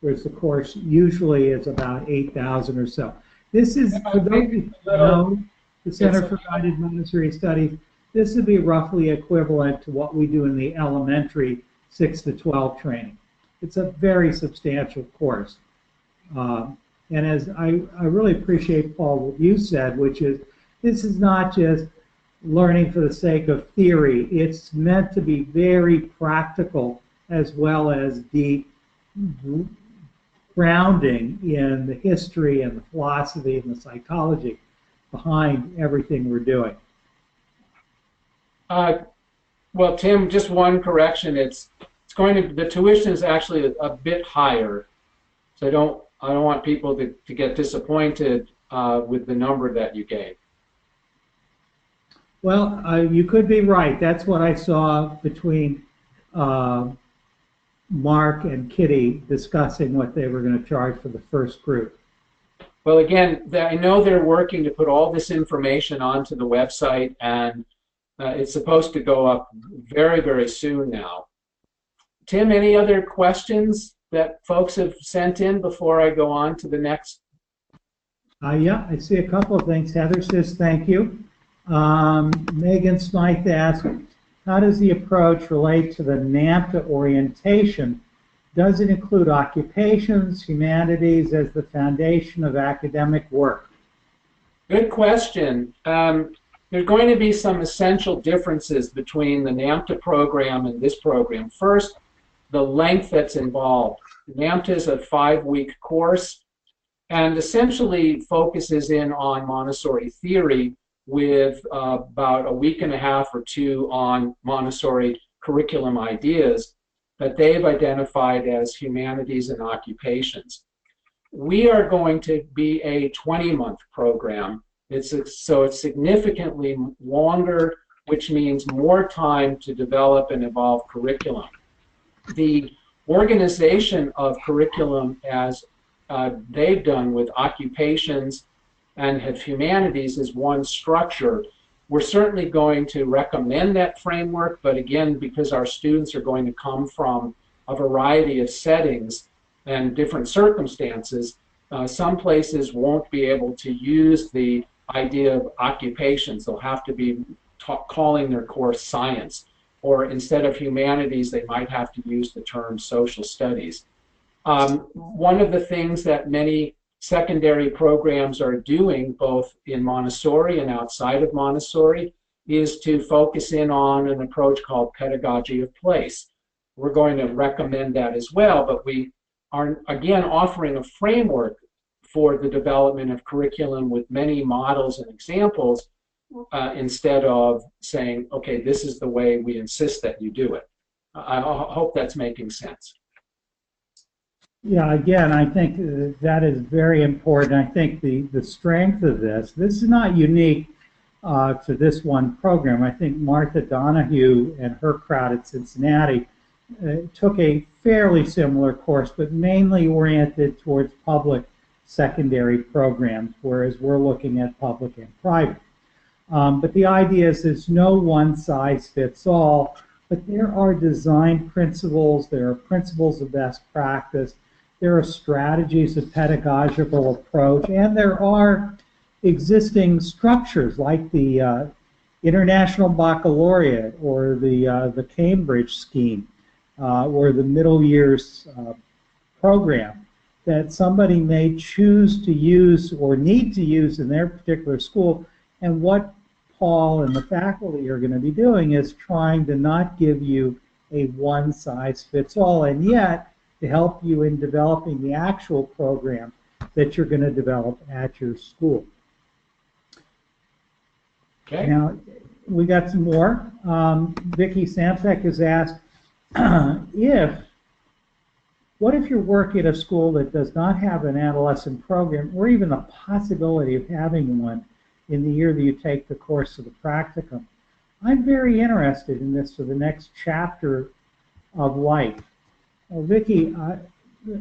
whereas the course usually is about $8,000 or so. This is, for those who know the Center for Guided Montessori Studies, this would be roughly equivalent to what we do in the elementary 6 to 12 training. It's a very substantial course. And as I really appreciate, Paul, what you said, which is this is not just learning for the sake of theory. It's meant to be very practical as well as deep grounding in the history and the philosophy and the psychology behind everything we're doing.
Well, Tim, just one correction. It's going to, the tuition is actually a bit higher. So I don't want people to get disappointed with the number that you gave.
Well, you could be right. That's what I saw between Mark and Kitty discussing what they were going to charge for the first group.
Well, again, I know they're working to put all this information onto the website, and it's supposed to go up very, very soon now. Tim, any other questions that folks have sent in before I go on to the next?
Yeah, I see a couple of things. Heather says thank you. Megan Smythe asks, how does the approach relate to the NAMTA orientation? Does it include occupations, humanities as the foundation of academic work?
Good question. There's going to be some essential differences between the NAMTA program and this program. First, the length that's involved. NAMTA is a 5-week course and essentially focuses in on Montessori theory with about a week and a half or two on Montessori curriculum ideas that they've identified as humanities and occupations. We are going to be a 20-month program. So it's significantly longer, which means more time to develop and evolve curriculum. The organization of curriculum as they've done with occupations and have humanities is one structure. We're certainly going to recommend that framework, but again, because our students are going to come from a variety of settings and different circumstances, some places won't be able to use the idea of occupations. They'll have to be calling their course science, or instead of humanities, they might have to use the term social studies. One of the things that many secondary programs are doing, both in Montessori and outside of Montessori, is to focus in on an approach called pedagogy of place. We're going to recommend that as well, but we are, again, offering a framework for the development of curriculum with many models and examples, instead of saying, okay, this is the way we insist that you do it. I hope that's making sense.
Yeah, again, I think that is very important. I think the strength of this is not unique to this one program. I think Martha Donahue and her crowd at Cincinnati took a fairly similar course, but mainly oriented towards public secondary programs, whereas we're looking at public and private. But the idea is there's no one size fits all, but there are design principles, there are principles of best practice, there are strategies of pedagogical approach, and there are existing structures like the International Baccalaureate or the Cambridge scheme or the middle years program that somebody may choose to use or need to use in their particular school. And what Paul and the faculty are going to be doing is trying to not give you a one-size-fits-all, and yet to help you in developing the actual program that you're going to develop at your school.
Okay.
Now, we got some more. Vicki Samsek has asked, what if you're working at a school that does not have an adolescent program, or even the possibility of having one in the year that you take the course of the practicum? I'm very interested in this for the next chapter of life. Well, Vicki,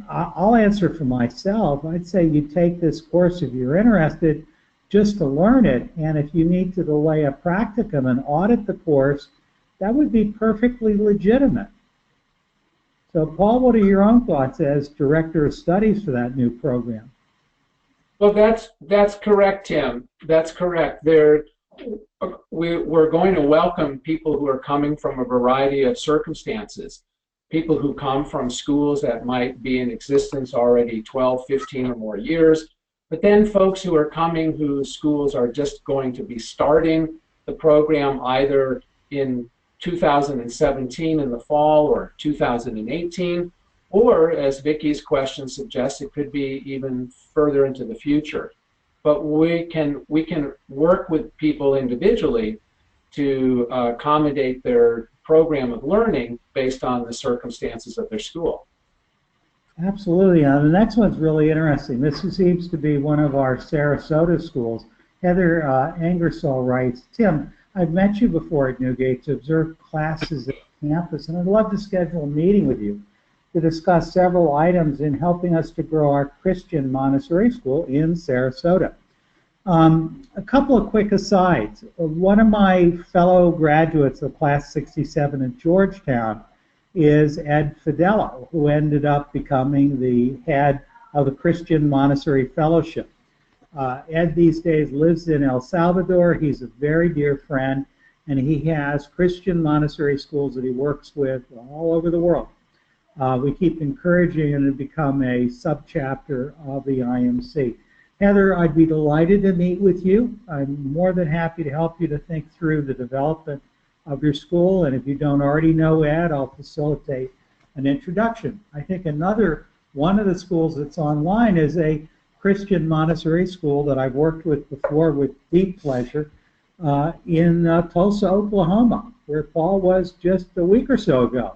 I'll answer for myself. I'd say you take this course if you're interested just to learn it, and if you need to delay a practicum and audit the course, that would be perfectly legitimate. So, Paul, what are your own thoughts as Director of Studies for that new program?
Well, that's correct, Tim. That's correct. We're going to welcome people who are coming from a variety of circumstances. People who come from schools that might be in existence already 12, 15 or more years, but then folks who are coming whose schools are just going to be starting the program either in 2017 in the fall or 2018, or as Vicki's question suggests, it could be even further into the future. But we can work with people individually to accommodate their program of learning based on the circumstances of their school.
Absolutely. The next one's really interesting. This seems to be one of our Sarasota schools. Heather Angersall writes, Tim, I've met you before at Newgate to observe classes at campus, and I'd love to schedule a meeting with you to discuss several items in helping us to grow our Christian Montessori school in Sarasota. A couple of quick asides. One of my fellow graduates of Class 67 at Georgetown is Ed Fidello, who ended up becoming the head of the Christian Montessori Fellowship. Ed these days lives in El Salvador. He's a very dear friend, and he has Christian Montessori schools that he works with all over the world. We keep encouraging him to become a subchapter of the IMC. Heather, I'd be delighted to meet with you. I'm more than happy to help you to think through the development of your school, and if you don't already know Ed, I'll facilitate an introduction. I think another one of the schools that's online is a Christian Montessori school that I've worked with before with deep pleasure in Tulsa, Oklahoma, where Paul was just a week or so ago.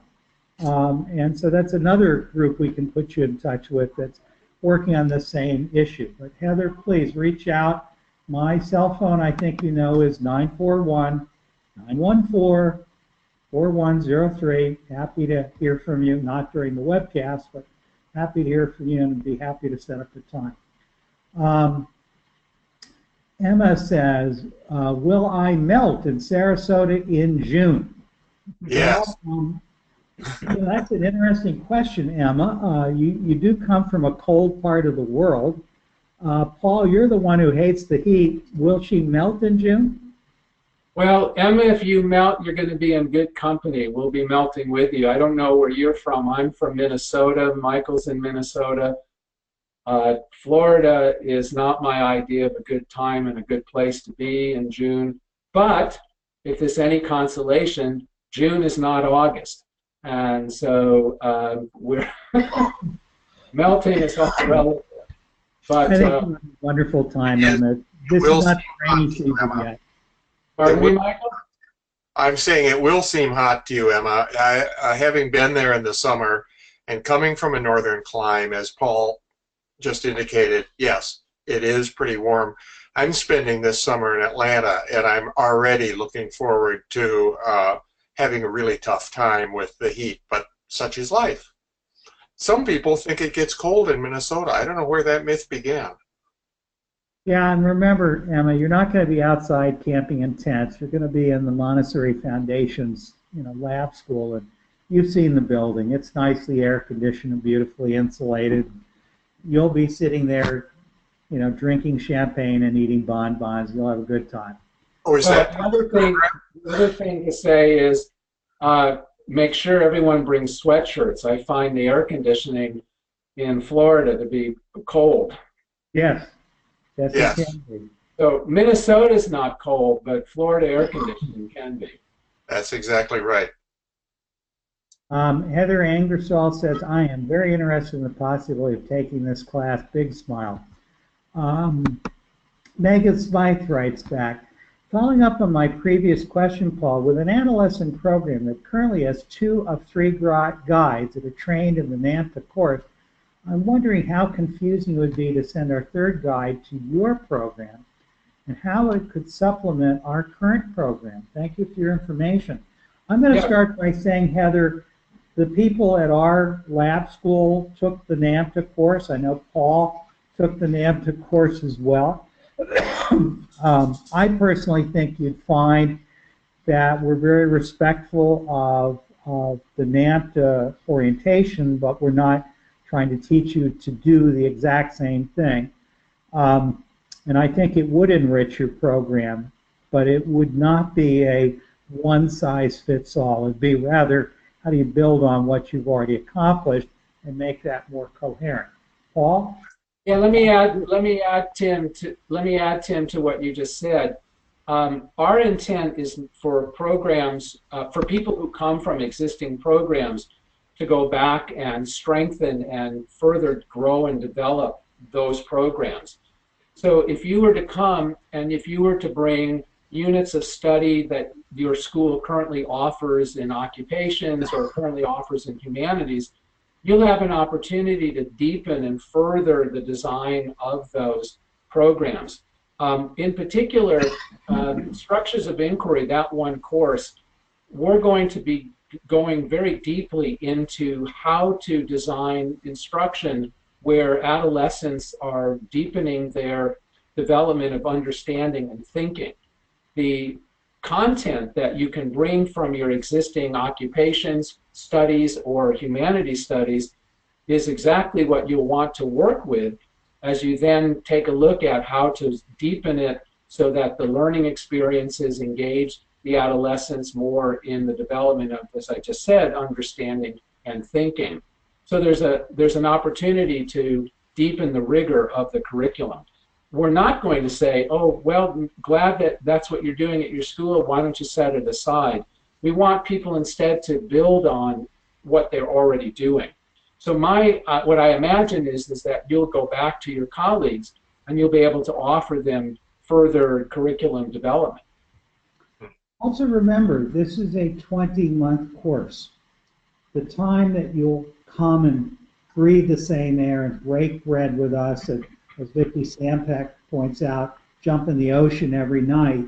And so that's another group we can put you in touch with that's working on the same issue. But Heather, please reach out. My cell phone, I think you know, is 941-914-4103. Happy to hear from you, not during the webcast, but happy to hear from you and be happy to set up the time. Emma says, will I melt in Sarasota in June?
Yes.
Well, that's an interesting question, Emma. You do come from a cold part of the world. Paul, you're the one who hates the heat. Will she melt in June?
Well, Emma, if you melt, you're going to be in good company. We'll be melting with you. I don't know where you're from. I'm from Minnesota. Michael's in Minnesota. Florida is not my idea of a good time and a good place to be in June, but if there's any consolation, June is not August. And so we're melting is all relative. But,
I think it's a wonderful time, Emma. This is not the rainy season yet.
Pardon me, Michael?
I'm saying it will seem hot to you, Emma. Having been there in the summer and coming from a northern clime, as Paul just indicated, yes, it is pretty warm. I'm spending this summer in Atlanta, and I'm already looking forward to having a really tough time with the heat, but such is life. Some people think it gets cold in Minnesota. I don't know where that myth began.
Yeah, and remember, Emma, you're not going to be outside camping in tents. You're going to be in the Montessori Foundation's, lab school, and you've seen the building. It's nicely air conditioned and beautifully insulated. You'll be sitting there, drinking champagne and eating bonbons. You'll have a good time.
Oh, is that
the other thing to say is make sure everyone brings sweatshirts. I find the air conditioning in Florida to be cold.
Yes. Yes,
yes.
It can be.
So Minnesota's not cold, but Florida air conditioning can be.
That's exactly right.
Heather Angersall says, I am very interested in the possibility of taking this class. Big smile. Megan Smythe writes back, following up on my previous question, Paul, with an adolescent program that currently has 2 of 3 guides that are trained in the NAMTA course, I'm wondering how confusing it would be to send our 3rd guide to your program and how it could supplement our current program. Thank you for your information. I'm going to start by saying, Heather, the people at our lab school took the NAMTA course. I know Paul took the NAMTA course as well. I personally think you'd find that we're very respectful of the NAMTA orientation, but we're not trying to teach you to do the exact same thing. And I think it would enrich your program, but it would not be a one-size-fits-all. It'd be rather, how do you build on what you've already accomplished and make that more coherent? Paul?
Yeah, let me add Tim to what you just said. Our intent is for programs, for people who come from existing programs, to go back and strengthen and further grow and develop those programs. So if you were to come and if you were to bring units of study that your school currently offers in occupations or currently offers in humanities, you'll have an opportunity to deepen and further the design of those programs. In particular, structures of inquiry, that one course, we're going to be going very deeply into how to design instruction where adolescents are deepening their development of understanding and thinking. The content that you can bring from your existing occupations, studies, or humanities studies is exactly what you'll want to work with as you then take a look at how to deepen it so that the learning experiences engage the adolescents more in the development of, as I just said, understanding and thinking. So there's an opportunity to deepen the rigor of the curriculum. We're not going to say, oh, well, glad that that's what you're doing at your school, why don't you set it aside? We want people instead to build on what they're already doing. So what I imagine is that you'll go back to your colleagues and you'll be able to offer them further curriculum development.
Also remember, this is a 20-month course. The time that you'll come and breathe the same air and break bread with us, as Vicki Sampeck points out, jump in the ocean every night,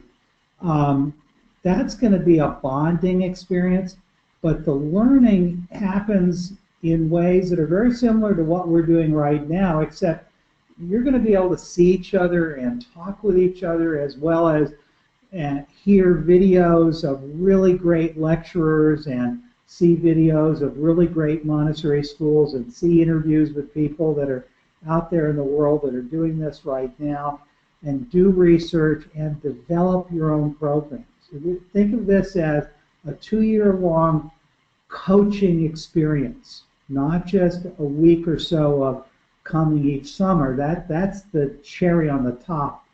that's going to be a bonding experience, but the learning happens in ways that are very similar to what we're doing right now, except you're going to be able to see each other and talk with each other, as well as hear videos of really great lecturers and see videos of really great Montessori schools and see interviews with people that are out there in the world that are doing this right now, and do research and develop your own programs. Think of this as a 2-year-long coaching experience, not just a week or so of coming each summer. That's the cherry on the top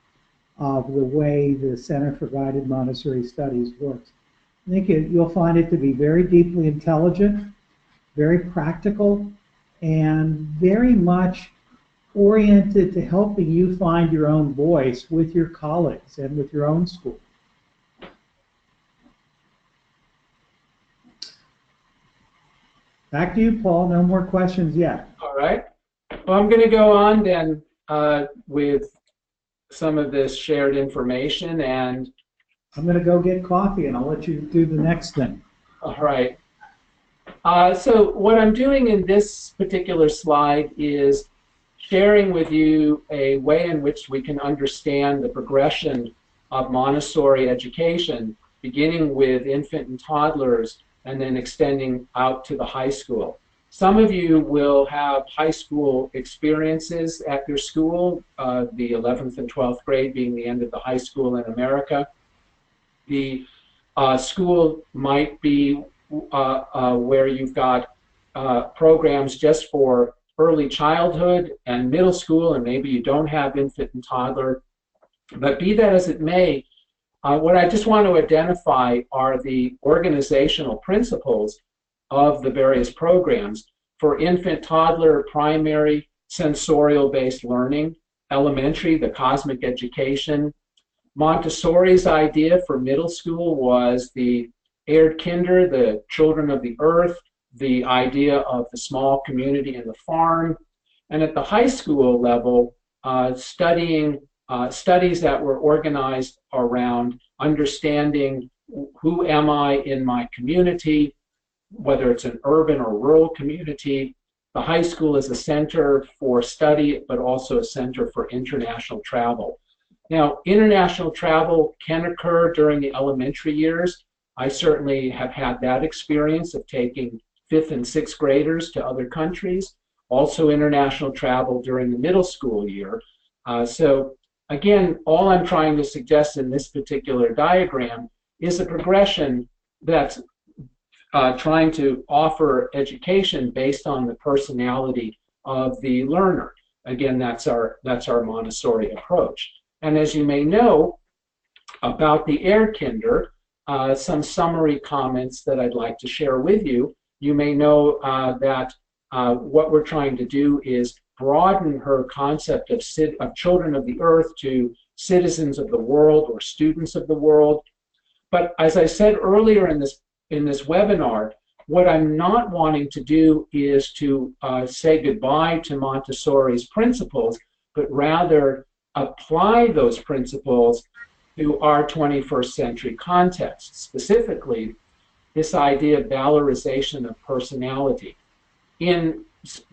of the way the Center for Guided Montessori Studies works. I think you'll find it to be very deeply intelligent, very practical, and very much oriented to helping you find your own voice with your colleagues and with your own school. Back to you, Paul. No more questions yet.
All right. Well, I'm going to go on then with some of this shared information, and
I'm going to go get coffee, and I'll let you do the next thing.
all right. So what I'm doing in this particular slide is sharing with you a way in which we can understand the progression of Montessori education, beginning with infant and toddlers and then extending out to the high school. Some of you will have high school experiences at your school, the 11th and 12th grade being the end of the high school in America. The school might be where you've got programs just for early childhood and middle school, and maybe you don't have infant and toddler. But be that as it may, what I just want to identify are the organizational principles of the various programs. For infant, toddler, primary, sensorial-based learning; elementary, the cosmic education. Montessori's idea for middle school was the Erdkinder, the children of the earth, the idea of the small community and the farm. And at the high school level, studies that were organized around understanding who am I in my community, whether it's an urban or rural community. The high school is a center for study, but also a center for international travel. Now, international travel can occur during the elementary years. I certainly have had that experience of taking 5th and 6th graders to other countries. Also international travel during the middle school year. So again, all I'm trying to suggest in this particular diagram is a progression that's trying to offer education based on the personality of the learner. Again, that's our Montessori approach. And as you may know about the Erdkinder, some summary comments that I'd like to share with you. You may know that what we're trying to do is broaden her concept of children of the earth to citizens of the world or students of the world. But as I said earlier in this webinar, what I'm not wanting to do is to say goodbye to Montessori's principles, but rather apply those principles to our 21st century context, specifically this idea of valorization of personality. In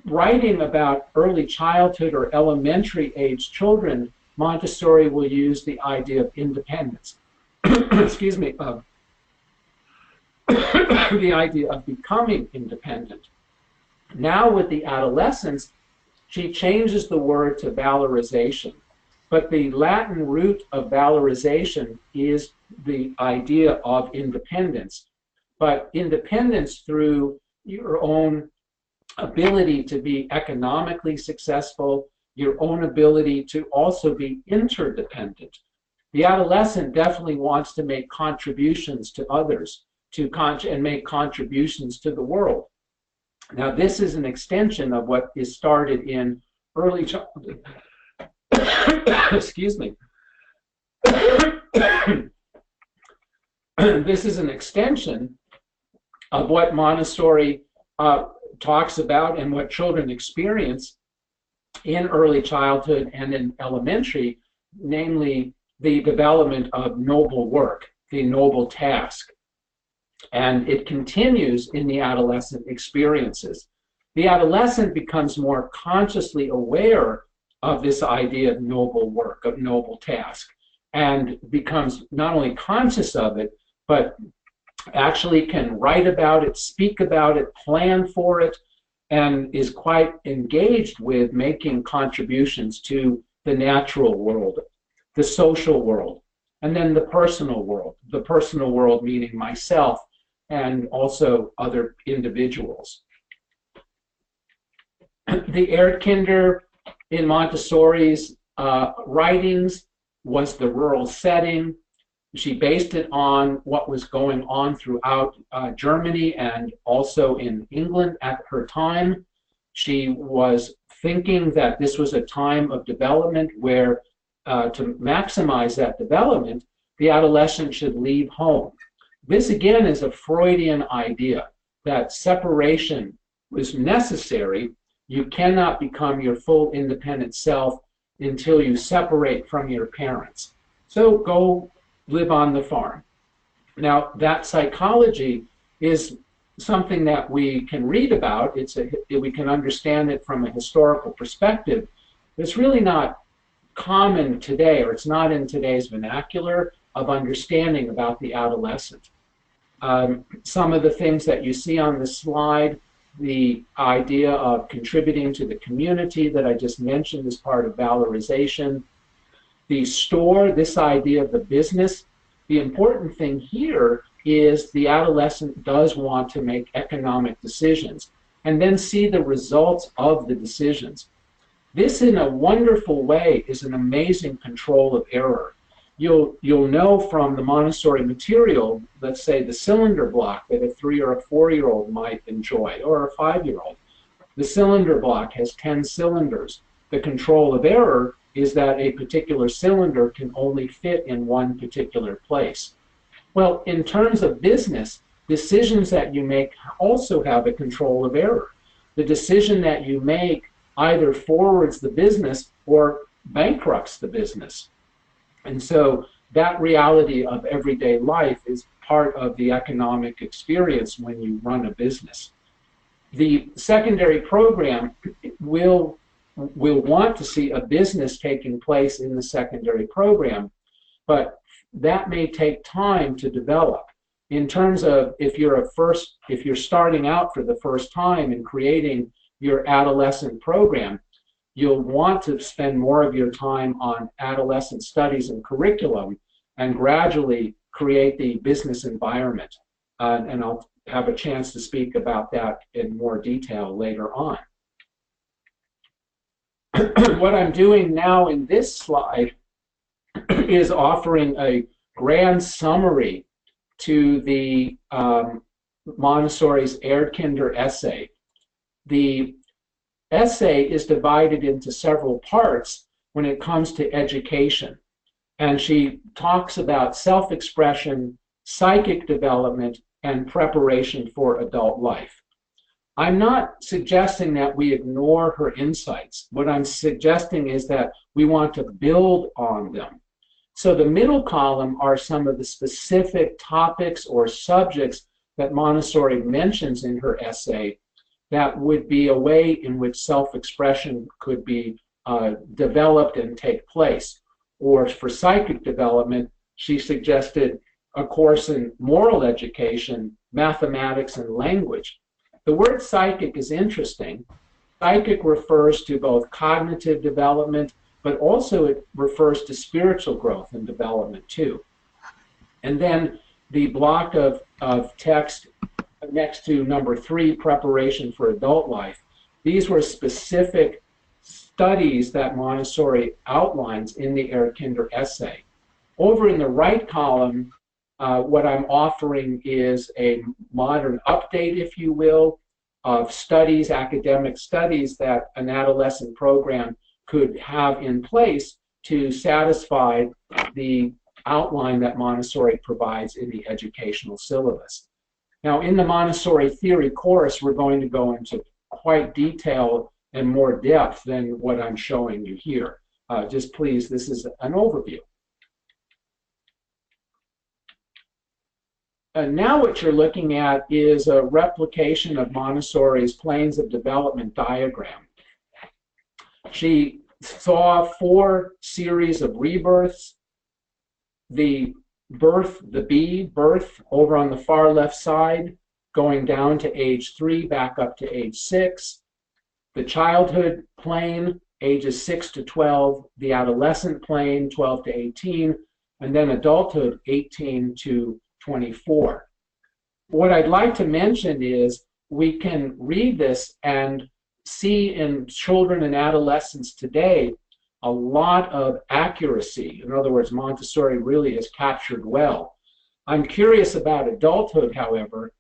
writing about early childhood or elementary age children, Montessori will use the idea of independence. Excuse me, the idea of becoming independent. Now with the adolescents, she changes the word to valorization. But the Latin root of valorization is the idea of independence. But independence through your own ability to be economically successful, your own ability to also be interdependent. The adolescent definitely wants to make contributions to others, and make contributions to the world. Now, this is an extension of what is started in early childhood. Excuse me. This is an extension of what Montessori talks about and what children experience in early childhood and in elementary, namely the development of noble work, the noble task. And it continues in the adolescent experiences. The adolescent becomes more consciously aware of this idea of noble work, of noble task, and becomes not only conscious of it, but actually can write about it, speak about it, plan for it, and is quite engaged with making contributions to the natural world, the social world, and then the personal world. The personal world meaning myself and also other individuals. The Erdkinder in Montessori's writings was the rural setting. She based it on what was going on throughout Germany and also in England at her time. She was thinking that this was a time of development where, to maximize that development, the adolescent should leave home. This again is a Freudian idea that separation was necessary. You cannot become your full independent self until you separate from your parents. So go live on the farm. Now, that psychology is something that we can read about. We can understand it from a historical perspective. It's really not common today, or it's not in today's vernacular of understanding about the adolescent. Some of the things that you see on the slide, the idea of contributing to the community that I just mentioned as part of valorization. The store, this idea of the business. The important thing here is the adolescent does want to make economic decisions and then see the results of the decisions. This, in a wonderful way, is an amazing control of error. You'll know from the Montessori material, let's say the cylinder block that a 3 or a 4-year-old might enjoy, or a 5-year-old. The cylinder block has 10 cylinders. The control of error is that a particular cylinder can only fit in one particular place. Well, in terms of business, decisions that you make also have a control of error. The decision that you make either forwards the business or bankrupts the business. And so that reality of everyday life is part of the economic experience when you run a business. The secondary program will want to see a business taking place in the secondary program, but that may take time to develop. In terms of if you're starting out for the first time and creating your adolescent program, you'll want to spend more of your time on adolescent studies and curriculum and gradually create the business environment. And I'll have a chance to speak about that in more detail later on. What I'm doing now in this slide is offering a grand summary to the Montessori's Erdkinder essay. The essay is divided into several parts when it comes to education. And she talks about self-expression, psychic development, and preparation for adult life. I'm not suggesting that we ignore her insights. What I'm suggesting is that we want to build on them. So the middle column are some of the specific topics or subjects that Montessori mentions in her essay that would be a way in which self-expression could be developed and take place. Or for psychic development, she suggested a course in moral education, mathematics, and language. The word psychic is interesting. Psychic refers to both cognitive development, but also it refers to spiritual growth and development too. And then the block of text next to number 3, preparation for adult life. These were specific studies that Montessori outlines in the Erdkinder essay. Over in the right column, what I'm offering is a modern update, if you will, of studies, academic studies that an adolescent program could have in place to satisfy the outline that Montessori provides in the educational syllabus. Now, in the Montessori theory course, we're going to go into quite detail and more depth than what I'm showing you here. Just please, this is an overview. And now what you're looking at is a replication of Montessori's planes of development diagram. She saw 4 series of rebirths. The birth, the B, birth, over on the far left side, going down to age 3, back up to age 6. The childhood plane, ages 6 to 12. The adolescent plane, 12 to 18. And then adulthood, 18 to 24. What I'd like to mention is we can read this and see in children and adolescents today a lot of accuracy. In other words, Montessori really is captured well. I'm curious about adulthood, however.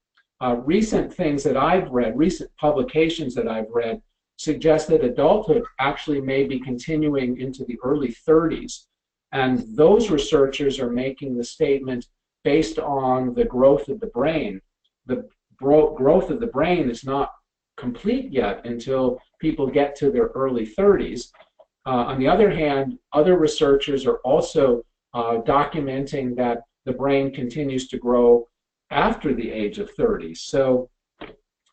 Recent things that I've read, recent publications that I've read, suggest that adulthood actually may be continuing into the early 30s. And those researchers are making the statement based on the growth of the brain. The growth of the brain is not complete yet until people get to their early 30s. On the other hand, other researchers are also documenting that the brain continues to grow after the age of 30. So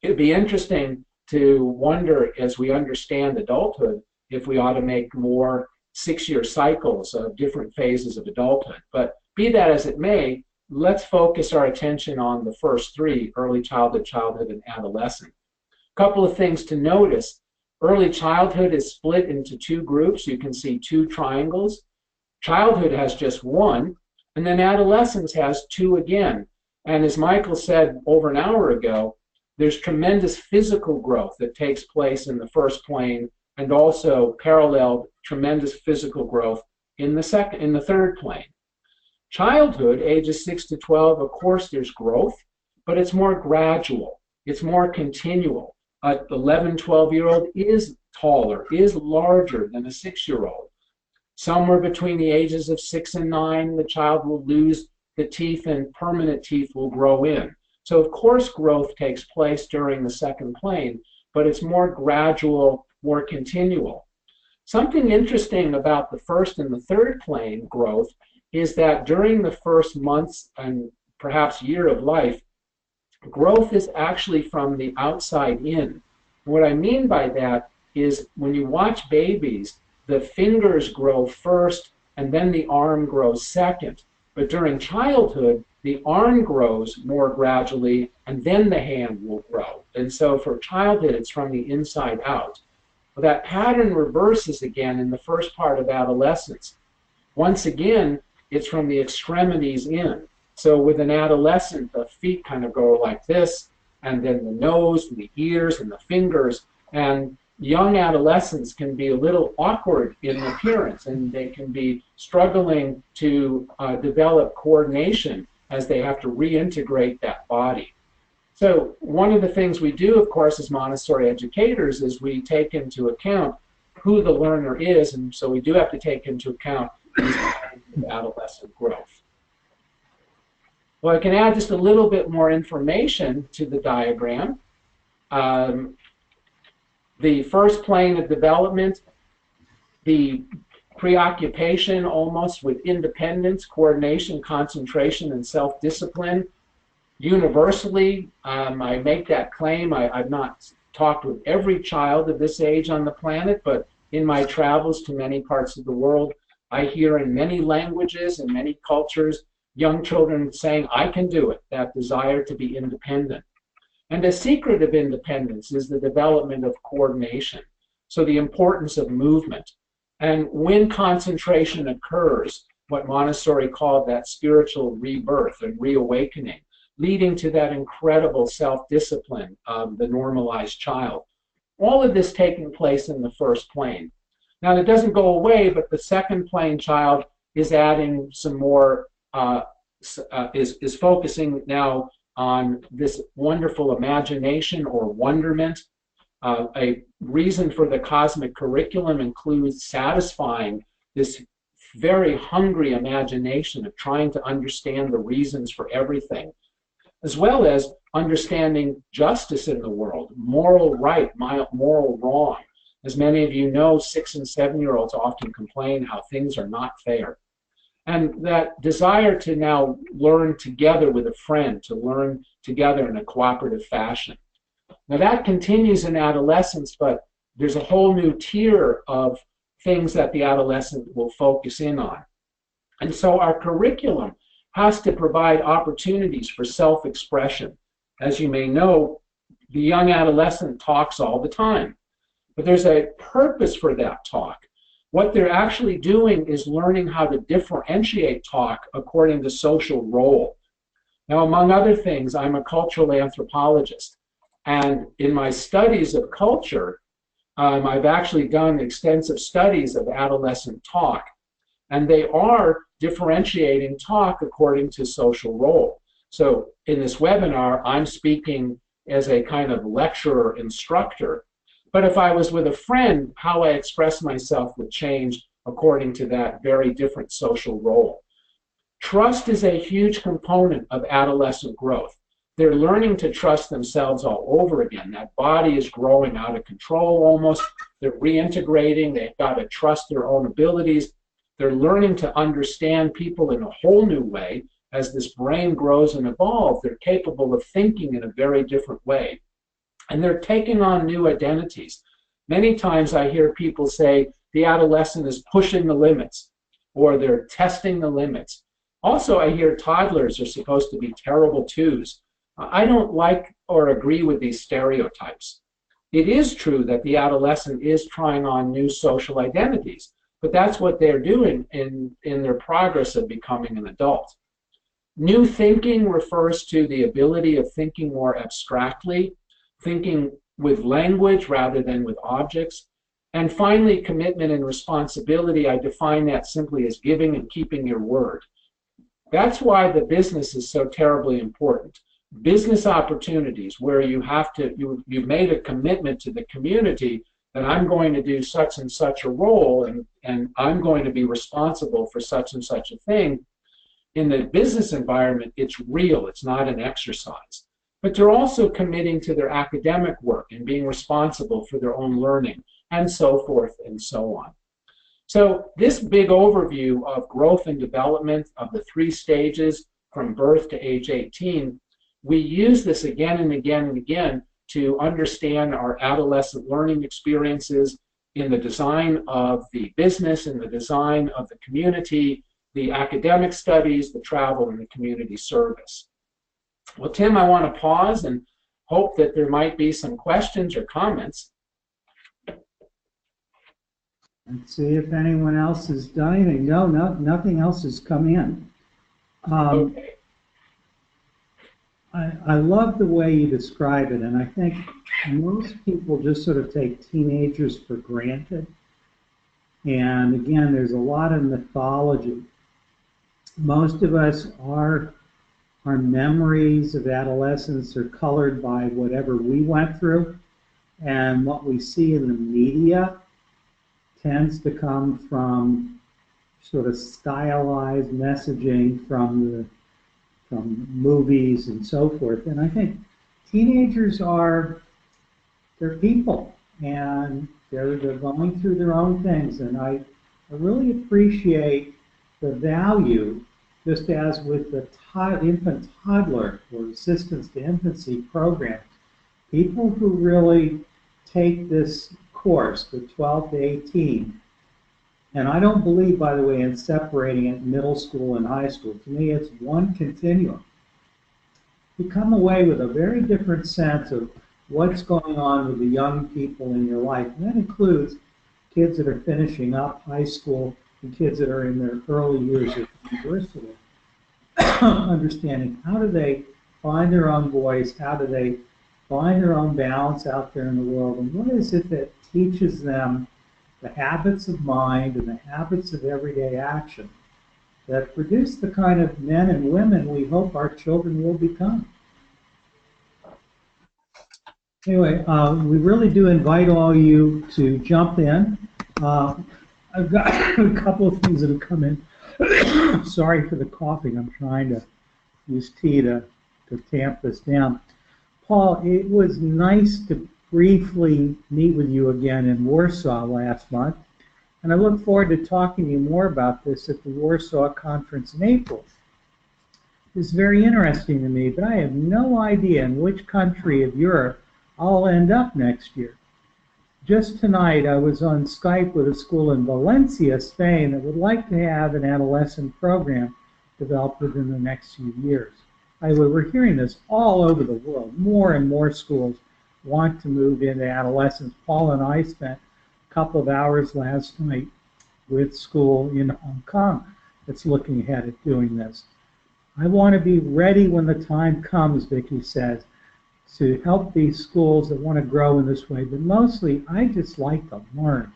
it'd be interesting to wonder, as we understand adulthood, if we ought to make more 6-year cycles of different phases of adulthood. But be that as it may, let's focus our attention on the first three: early childhood, childhood, and adolescent. A couple of things to notice. Early childhood is split into two groups. You can see two triangles. Childhood has just one, and then adolescence has two again. And as Michael said over an hour ago, there's tremendous physical growth that takes place in the first plane, and also paralleled tremendous physical growth in the third plane. Childhood, ages 6 to 12, of course there's growth, but it's more gradual. It's more continual. An 11, 12-year-old is taller, is larger than a 6-year-old. Somewhere between the ages of 6 and 9, the child will lose the teeth and permanent teeth will grow in. So of course growth takes place during the second plane, but it's more gradual, more continual. Something interesting about the first and the third plane growth is that during the first months and perhaps year of life, growth is actually from the outside in. What I mean by that is when you watch babies, the fingers grow first and then the arm grows second. But during childhood, the arm grows more gradually and then the hand will grow. And so for childhood, it's from the inside out. But that pattern reverses again in the first part of adolescence. Once again, it's from the extremities in. So with an adolescent, the feet kind of go like this, and then the nose and the ears and the fingers. And young adolescents can be a little awkward in appearance, and they can be struggling to develop coordination as they have to reintegrate that body. So one of the things we do, of course, as Montessori educators is we take into account who the learner is, and so we do have to take into account adolescent growth. Well, I can add just a little bit more information to the diagram. The first plane of development, the preoccupation almost with independence, coordination, concentration, and self-discipline. Universally, I make that claim. I've not talked with every child of this age on the planet, but in my travels to many parts of the world, I hear in many languages and many cultures, young children saying, I can do it, that desire to be independent. And a secret of independence is the development of coordination, so the importance of movement. And when concentration occurs, what Montessori called that spiritual rebirth and reawakening, leading to that incredible self-discipline of the normalized child. All of this taking place in the first plane. Now, that doesn't go away, but the second plane child is adding some more, is focusing now on this wonderful imagination or wonderment. A reason for the cosmic curriculum includes satisfying this very hungry imagination of trying to understand the reasons for everything, as well as understanding justice in the world, moral right, moral wrong. As many of you know, 6- and 7-year-olds often complain how things are not fair. And that desire to now learn together with a friend, to learn together in a cooperative fashion. Now that continues in adolescence, but there's a whole new tier of things that the adolescent will focus in on. And so our curriculum has to provide opportunities for self-expression. As you may know, the young adolescent talks all the time, but there's a purpose for that talk. What they're actually doing is learning how to differentiate talk according to social role. Now, among other things, I'm a cultural anthropologist, and in my studies of culture, I've actually done extensive studies of adolescent talk, and they are differentiating talk according to social role. So in this webinar, I'm speaking as a kind of lecturer instructor, but if I was with a friend, how I express myself would change according to that very different social role. Trust is a huge component of adolescent growth. They're learning to trust themselves all over again. That body is growing out of control almost. They're reintegrating. They've got to trust their own abilities. They're learning to understand people in a whole new way. As this brain grows and evolves, they're capable of thinking in a very different way. And they're taking on new identities. Many times I hear people say the adolescent is pushing the limits, or they're testing the limits. Also, I hear toddlers are supposed to be terrible twos. I don't like or agree with these stereotypes. It is true that the adolescent is trying on new social identities, but that's what they're doing in their progress of becoming an adult. New thinking refers to the ability of thinking more abstractly, thinking with language rather than with objects. And finally, commitment and responsibility, I define that simply as giving and keeping your word. That's why the business is so terribly important. Business opportunities where you have to, you've made a commitment to the community that I'm going to do such and such a role, and I'm going to be responsible for such and such a thing. In the business environment, it's real, it's not an exercise. But they're also committing to their academic work and being responsible for their own learning, and so forth and so on. So this big overview of growth and development of the 3 stages from birth to age 18, we use this again and again and again to understand our adolescent learning experiences in the design of the business, in the design of the community, the academic studies, the travel, and the community service. Well, Tim, I want to pause and hope that there might be some questions or comments.
Let's see if anyone else has done anything. No, nothing else has come in.
Okay.
I love the way you describe it, and I think most people just sort of take teenagers for granted. And again, there's a lot of mythology. Most of us, our memories of adolescence are colored by whatever we went through, and what we see in the media tends to come from sort of stylized messaging from movies and so forth. And I think teenagers they're people, and they're going through their own things, and I really appreciate the value, just as with the infant toddler or assistance to infancy program, people who really take this course, the 12 to 18, and I don't believe, by the way, in separating it middle school and high school. To me, it's one continuum. You come away with a very different sense of what's going on with the young people in your life, and that includes kids that are finishing up high school and kids that are in their early years of university. Understanding how do they find their own voice, how do they find their own balance out there in the world, and what is it that teaches them the habits of mind and the habits of everyday action that produce the kind of men and women we hope our children will become. Anyway, we really do invite all you to jump in. I've got a couple of things that have come in. Sorry for the coughing. I'm trying to use tea to tamp this down. Paul, it was nice to briefly meet with you again in Warsaw last month, and I look forward to talking to you more about this at the Warsaw Conference in April. It's very interesting to me, but I have no idea in which country of Europe I'll end up next year. Just tonight I was on Skype with a school in Valencia, Spain, that would like to have an adolescent program developed within the next few years. We're hearing this all over the world. More and more schools want to move into adolescence. Paul and I spent a couple of hours last night with school in Hong Kong that's looking ahead at doing this. I want to be ready when the time comes, Vicki says. to help these schools that want to grow in this way, but mostly I just like to learn.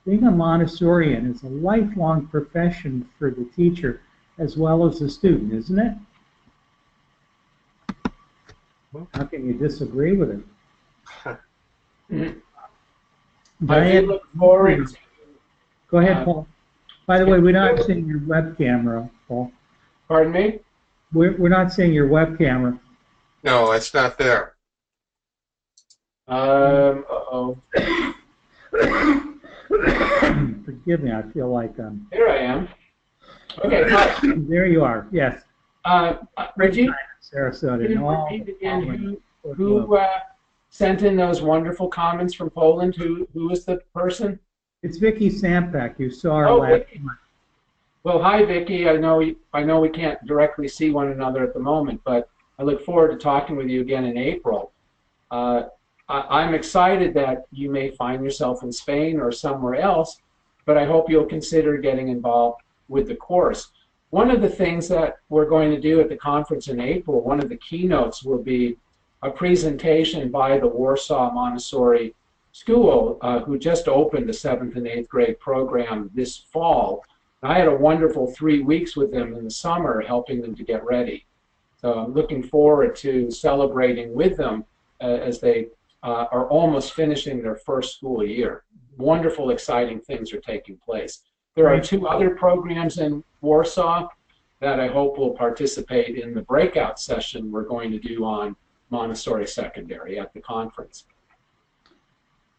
Being a Montessorian is a lifelong profession for the teacher as well as the student, isn't it? How can you disagree with it?
I do look forward to,
go ahead, Paul. By the way, we're not seeing your web camera, Paul.
Pardon me?
We're not seeing your web camera.
No, it's not there.
Uh-oh.
Forgive me, I feel like
Here I am. Okay, hi.
There you are, yes.
Reggie,
Sarasota.
can you
No,
repeat again who sent in those wonderful comments from Poland? Who was the person?
it's Vicky Sampek. You saw her last
Vicky.
month.
Well, hi, Vicky. I know we can't directly see one another at the moment, but I look forward to talking with you again in April. I'm excited that you may find yourself in Spain or somewhere else, but I hope you'll consider getting involved with the course. One of the things that we're going to do at the conference in April, one of the keynotes will be a presentation by the Warsaw Montessori School, who just opened the 7th and 8th grade program this fall. I had a wonderful 3 weeks with them in the summer helping them to get ready. So I'm looking forward to celebrating with them as they are almost finishing their first school year. Wonderful, exciting things are taking place. There are 2 other programs in Warsaw that I hope will participate in the breakout session we're going to do on Montessori Secondary at the conference.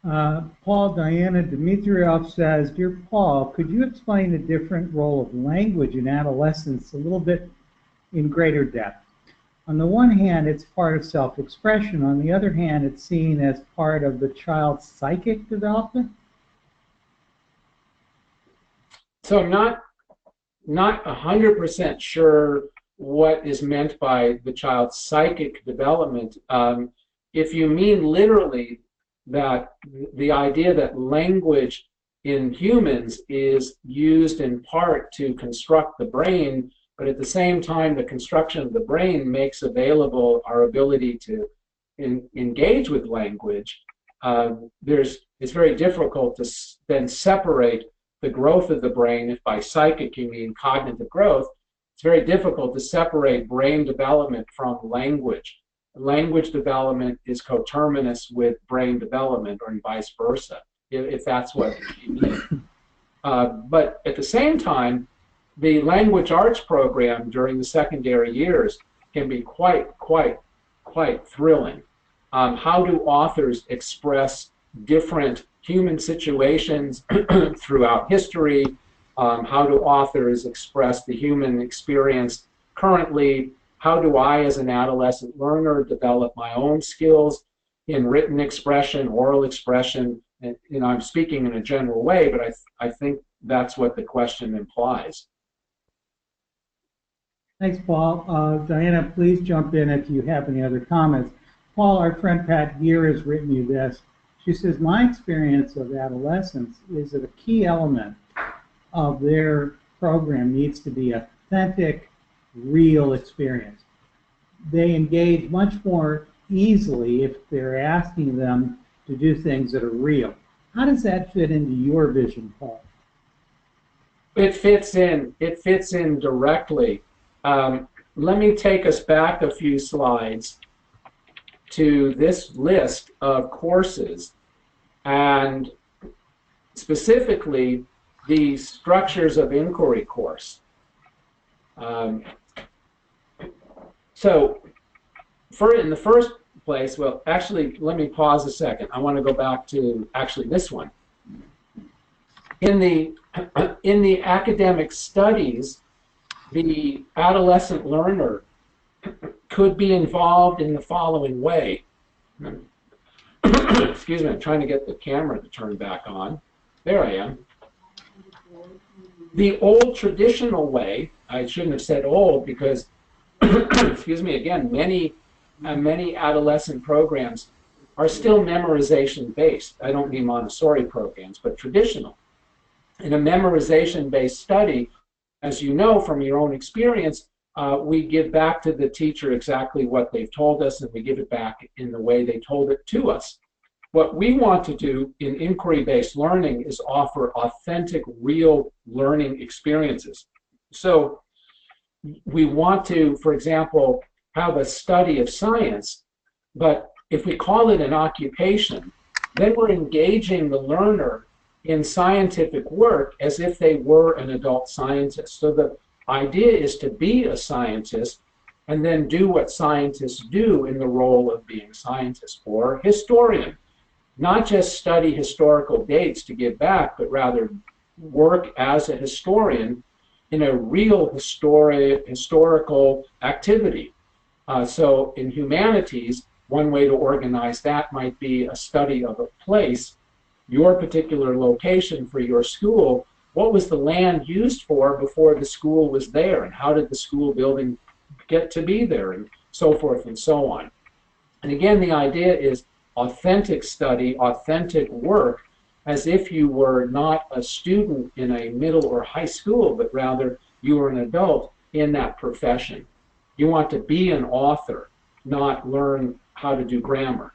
Paul, Diana Dmitriev says, Dear Paul, could you explain the different role of language in adolescence a little bit in greater depth? On the one hand, it's part of self-expression. On the other hand, it's seen as part of the child's psychic development.
So I'm not 100% sure what is meant by the child's psychic development. If you mean literally that the idea that language in humans is used in part to construct the brain, but at the same time the construction of the brain makes available our ability to engage with language, it's very difficult to then separate the growth of the brain. If by psychic you mean cognitive growth, it's very difficult to separate brain development from language. Language development is coterminous with brain development, or vice versa, if that's what you mean. But at the same time, the language arts program during the secondary years can be quite thrilling. How do authors express different human situations throughout history? How do authors express the human experience currently? How do I, as an adolescent learner, develop my own skills in written expression, oral expression? And, I'm speaking in a general way, but I think that's what the question implies.
Thanks, Paul. Diana, please jump in if you have any other comments. Paul, our friend Pat Gear has written you this. She says, my experience of adolescence is that a key element of their program needs to be authentic, real experience. They engage much more easily if they're asking them to do things that are real. How does that fit into your vision, Paul?
It fits in directly. Let me take us back a few slides to this list of courses, and specifically the structures of inquiry course. So in the first place, well, actually, let me pause a second. I want to go back to actually this one. In the academic studies, the adolescent learner could be involved in the following way. Excuse me, I'm trying to get the camera to turn back on. There I am. The old traditional way, I shouldn't have said old because, excuse me, again, many adolescent programs are still memorization based. I don't mean Montessori programs, but traditional. In a memorization based study, as you know from your own experience, we give back to the teacher exactly what they've told us, and we give it back in the way they told it to us. What we want to do in inquiry-based learning is offer authentic, real learning experiences. So we want to, for example, have a study of science, but if we call it an occupation, then we're engaging the learner in scientific work as if they were an adult scientist. So the idea is to be a scientist and then do what scientists do in the role of being scientist or historian. Not just study historical dates to give back, but rather work as a historian in a real historical activity. So in humanities, one way to organize that might be a study of a place, your particular location for your school. What was the land used for before the school was there, and how did the school building get to be there, and so forth and so on. And again, the idea is authentic study, authentic work, as if you were not a student in a middle or high school, but rather you were an adult in that profession. You want to be an author, not learn how to do grammar.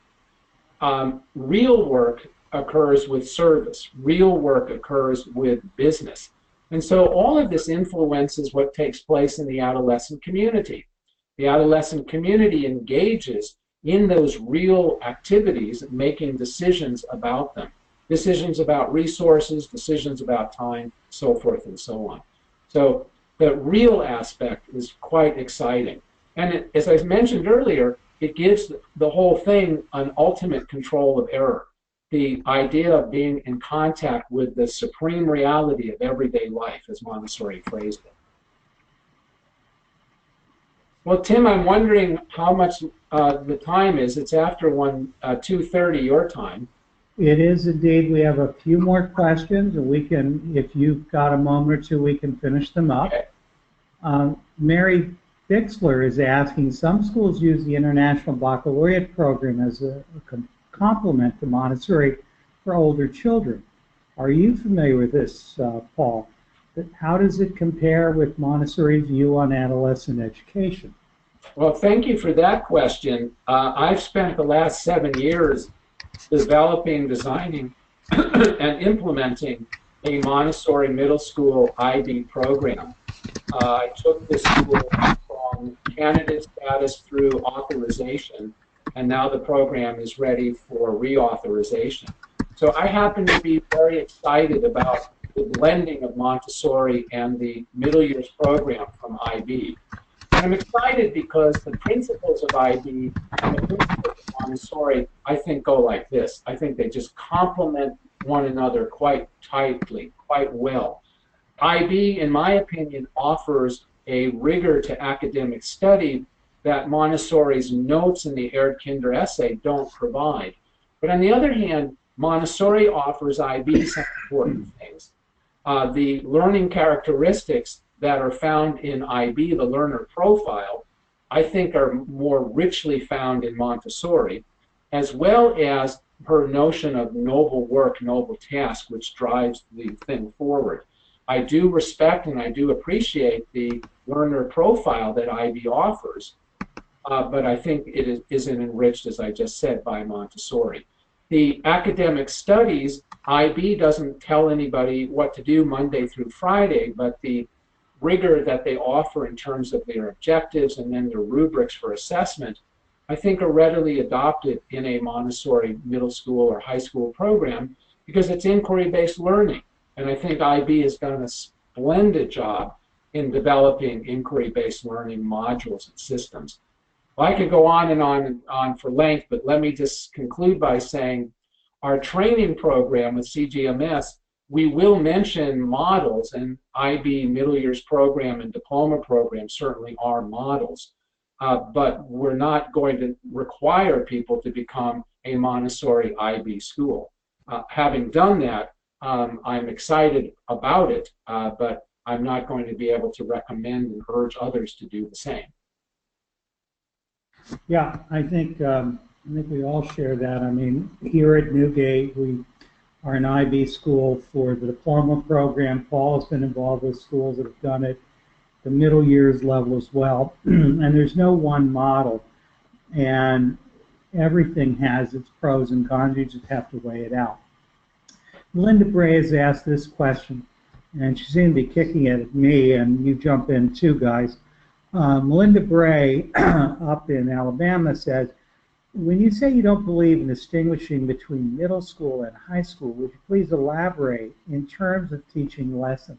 Real work occurs with service. Real work occurs with business. And so all of this influences what takes place in the adolescent community. The adolescent community engages in those real activities, making decisions about them. Decisions about resources, decisions about time, so forth and so on. So the real aspect is quite exciting. And as I mentioned earlier, it gives the whole thing an ultimate control of error. The idea of being in contact with the supreme reality of everyday life, as Montessori phrased it. Well, Tim, I'm wondering how much the time is. It's after 2:30 your time.
It is indeed. We have a few more questions, and we can, if you've got a moment or two, we can finish them up. Okay. Mary Bixler is asking, some schools use the International Baccalaureate program as a complement to Montessori for older children. Are you familiar with this, Paul? How does it compare with Montessori's view on adolescent education?
Well, thank you for that question. I've spent the last 7 years developing, designing, and implementing a Montessori middle school IB program. I took this school from candidate status through authorization, and now the program is ready for reauthorization. So I happen to be very excited about the blending of Montessori and the middle years program from IB. And I'm excited because the principles of IB and the principles of Montessori, I think, go like this. I think they just complement one another quite tightly, quite well. IB, in my opinion, offers a rigor to academic study that Montessori's notes in the Erdkinder essay don't provide. But on the other hand, Montessori offers IB some important things. The learning characteristics that are found in IB, the learner profile, I think are more richly found in Montessori, as well as her notion of noble work, noble task, which drives the thing forward. I do respect and I do appreciate the learner profile that IB offers, but I think it isn't enriched, as I just said, by Montessori. The academic studies, IB doesn't tell anybody what to do Monday through Friday, but the rigor that they offer in terms of their objectives and then their rubrics for assessment, I think are readily adopted in a Montessori middle school or high school program because it's inquiry-based learning. And I think IB has done a splendid job in developing inquiry-based learning modules and systems. Well, I could go on and on for length, but let me just conclude by saying our training program with CGMS, we will mention models, and IB middle years program and diploma program certainly are models, but we're not going to require people to become a Montessori IB school. Having done that, I'm excited about it, but I'm not going to be able to recommend and urge others to do the same.
Yeah, I think we all share that. I mean, here at Newgate, we are an IB school for the diploma program. Paul has been involved with schools that have done it. the middle years level as well. And there's no one model, and everything has its pros and cons. You just have to weigh it out. Melinda Bray has asked this question, and she seemed to be kicking it at me, and you jump in too, guys. Melinda Bray up in Alabama says, when you say you don't believe in distinguishing between middle school and high school, would you please elaborate in terms of teaching lessons?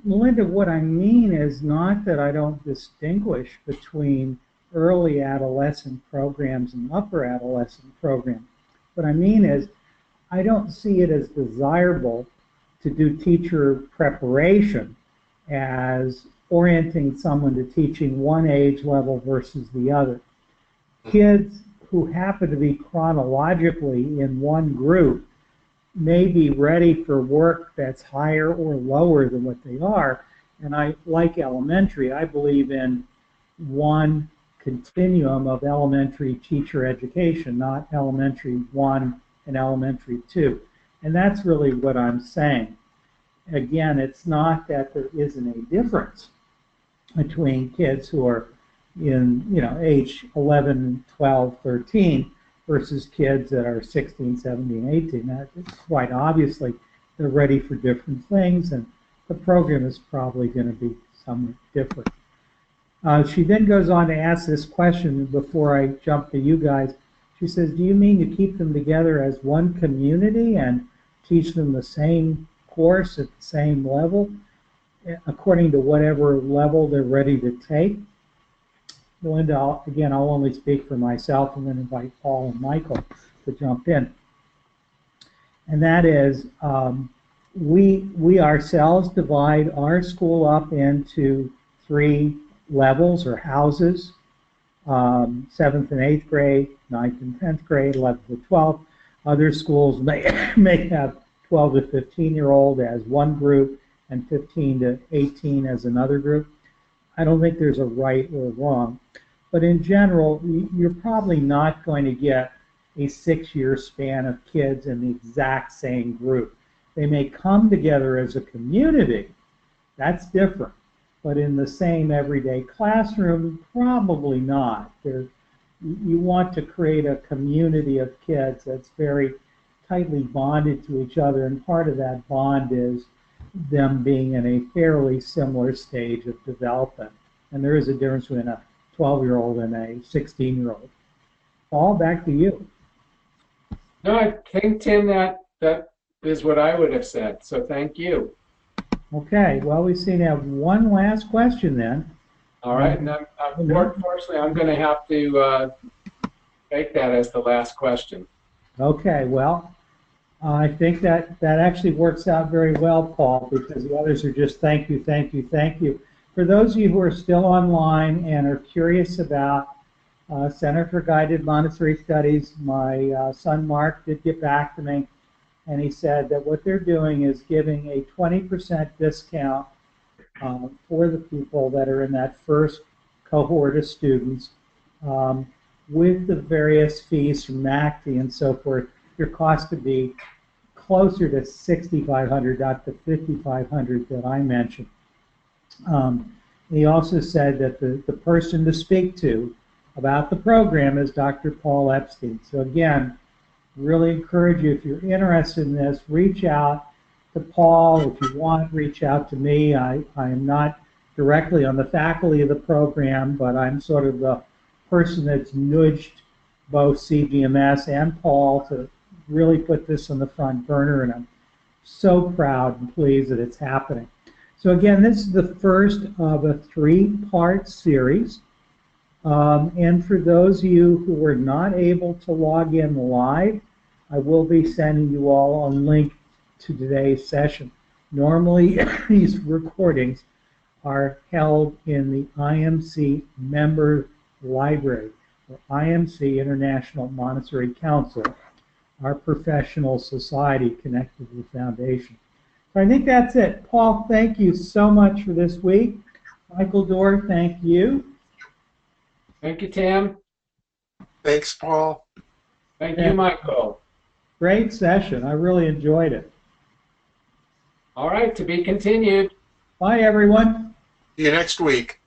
Melinda, what I mean is not that I don't distinguish between early adolescent programs and upper adolescent programs. What I mean is I don't see it as desirable to do teacher preparation as orienting someone to teaching one age level versus the other. Kids who happen to be chronologically in one group may be ready for work that's higher or lower than what they are. And I, like elementary, I believe in one continuum of elementary teacher education, not elementary 1 and elementary 2. And that's really what I'm saying. Again, it's not that there isn't a difference between kids who are in, age 11, 12, 13 versus kids that are 16, 17, 18. That, quite obviously, they're ready for different things, and the program is probably going to be somewhat different. She then goes on to ask this question before I jump to you guys. She says, do you mean to keep them together as one community and teach them the same course at the same level, according to whatever level they're ready to take? Melinda, I'll only speak for myself and then invite Paul and Michael to jump in. And that is, we ourselves divide our school up into 3 levels or houses, 7th and 8th grade, 9th and 10th grade, 11th to 12th. Other schools may have 12 to 15-year-old as one group and 15 to 18 as another group. I don't think there's a right or wrong. But in general, you're probably not going to get a 6-year span of kids in the exact same group. They may come together as a community. That's different. But in the same everyday classroom, probably not. You want to create a community of kids that's very tightly bonded to each other, and part of that bond is them being in a fairly similar stage of development. And there is a difference between a 12-year-old and a 16-year-old. Paul, back to you.
No, I think, Tim, that is what I would have said, so thank you.
Okay, well, we seem to have one last question then.
All right, and unfortunately, I'm going to have to take that as the last question.
Okay, well, I think that actually works out very well, Paul, because the others are just thank you, thank you, thank you. For those of you who are still online and are curious about Center for Guided Montessori Studies, my son Mark did get back to me, and he said that what they're doing is giving a 20% discount for the people that are in that first cohort of students with the various fees from MACD and so forth. Your cost would be closer to $6,500, not the $5,500 that I mentioned. He also said that the person to speak to about the program is Dr. Paul Epstein. So again, really encourage you, if you're interested in this, reach out to Paul. If you want, reach out to me. I am not directly on the faculty of the program, but I'm sort of the person that's nudged both CGMS and Paul to really put this on the front burner, and I'm so proud and pleased that it's happening. So again, this is the first of a 3-part series. And for those of you who were not able to log in live, I will be sending you all a link to today's session. Normally, these recordings are held in the IMC member library, or IMC, International Montessori Council, our professional society connected to the foundation. So I think that's it. Paul, thank you so much for this week. Michael Dorr, thank you.
Thank you, Tim.
Thanks, Paul.
Thank you, Michael.
Great session. I really enjoyed it.
All right, to be continued.
Bye, everyone.
See you next week.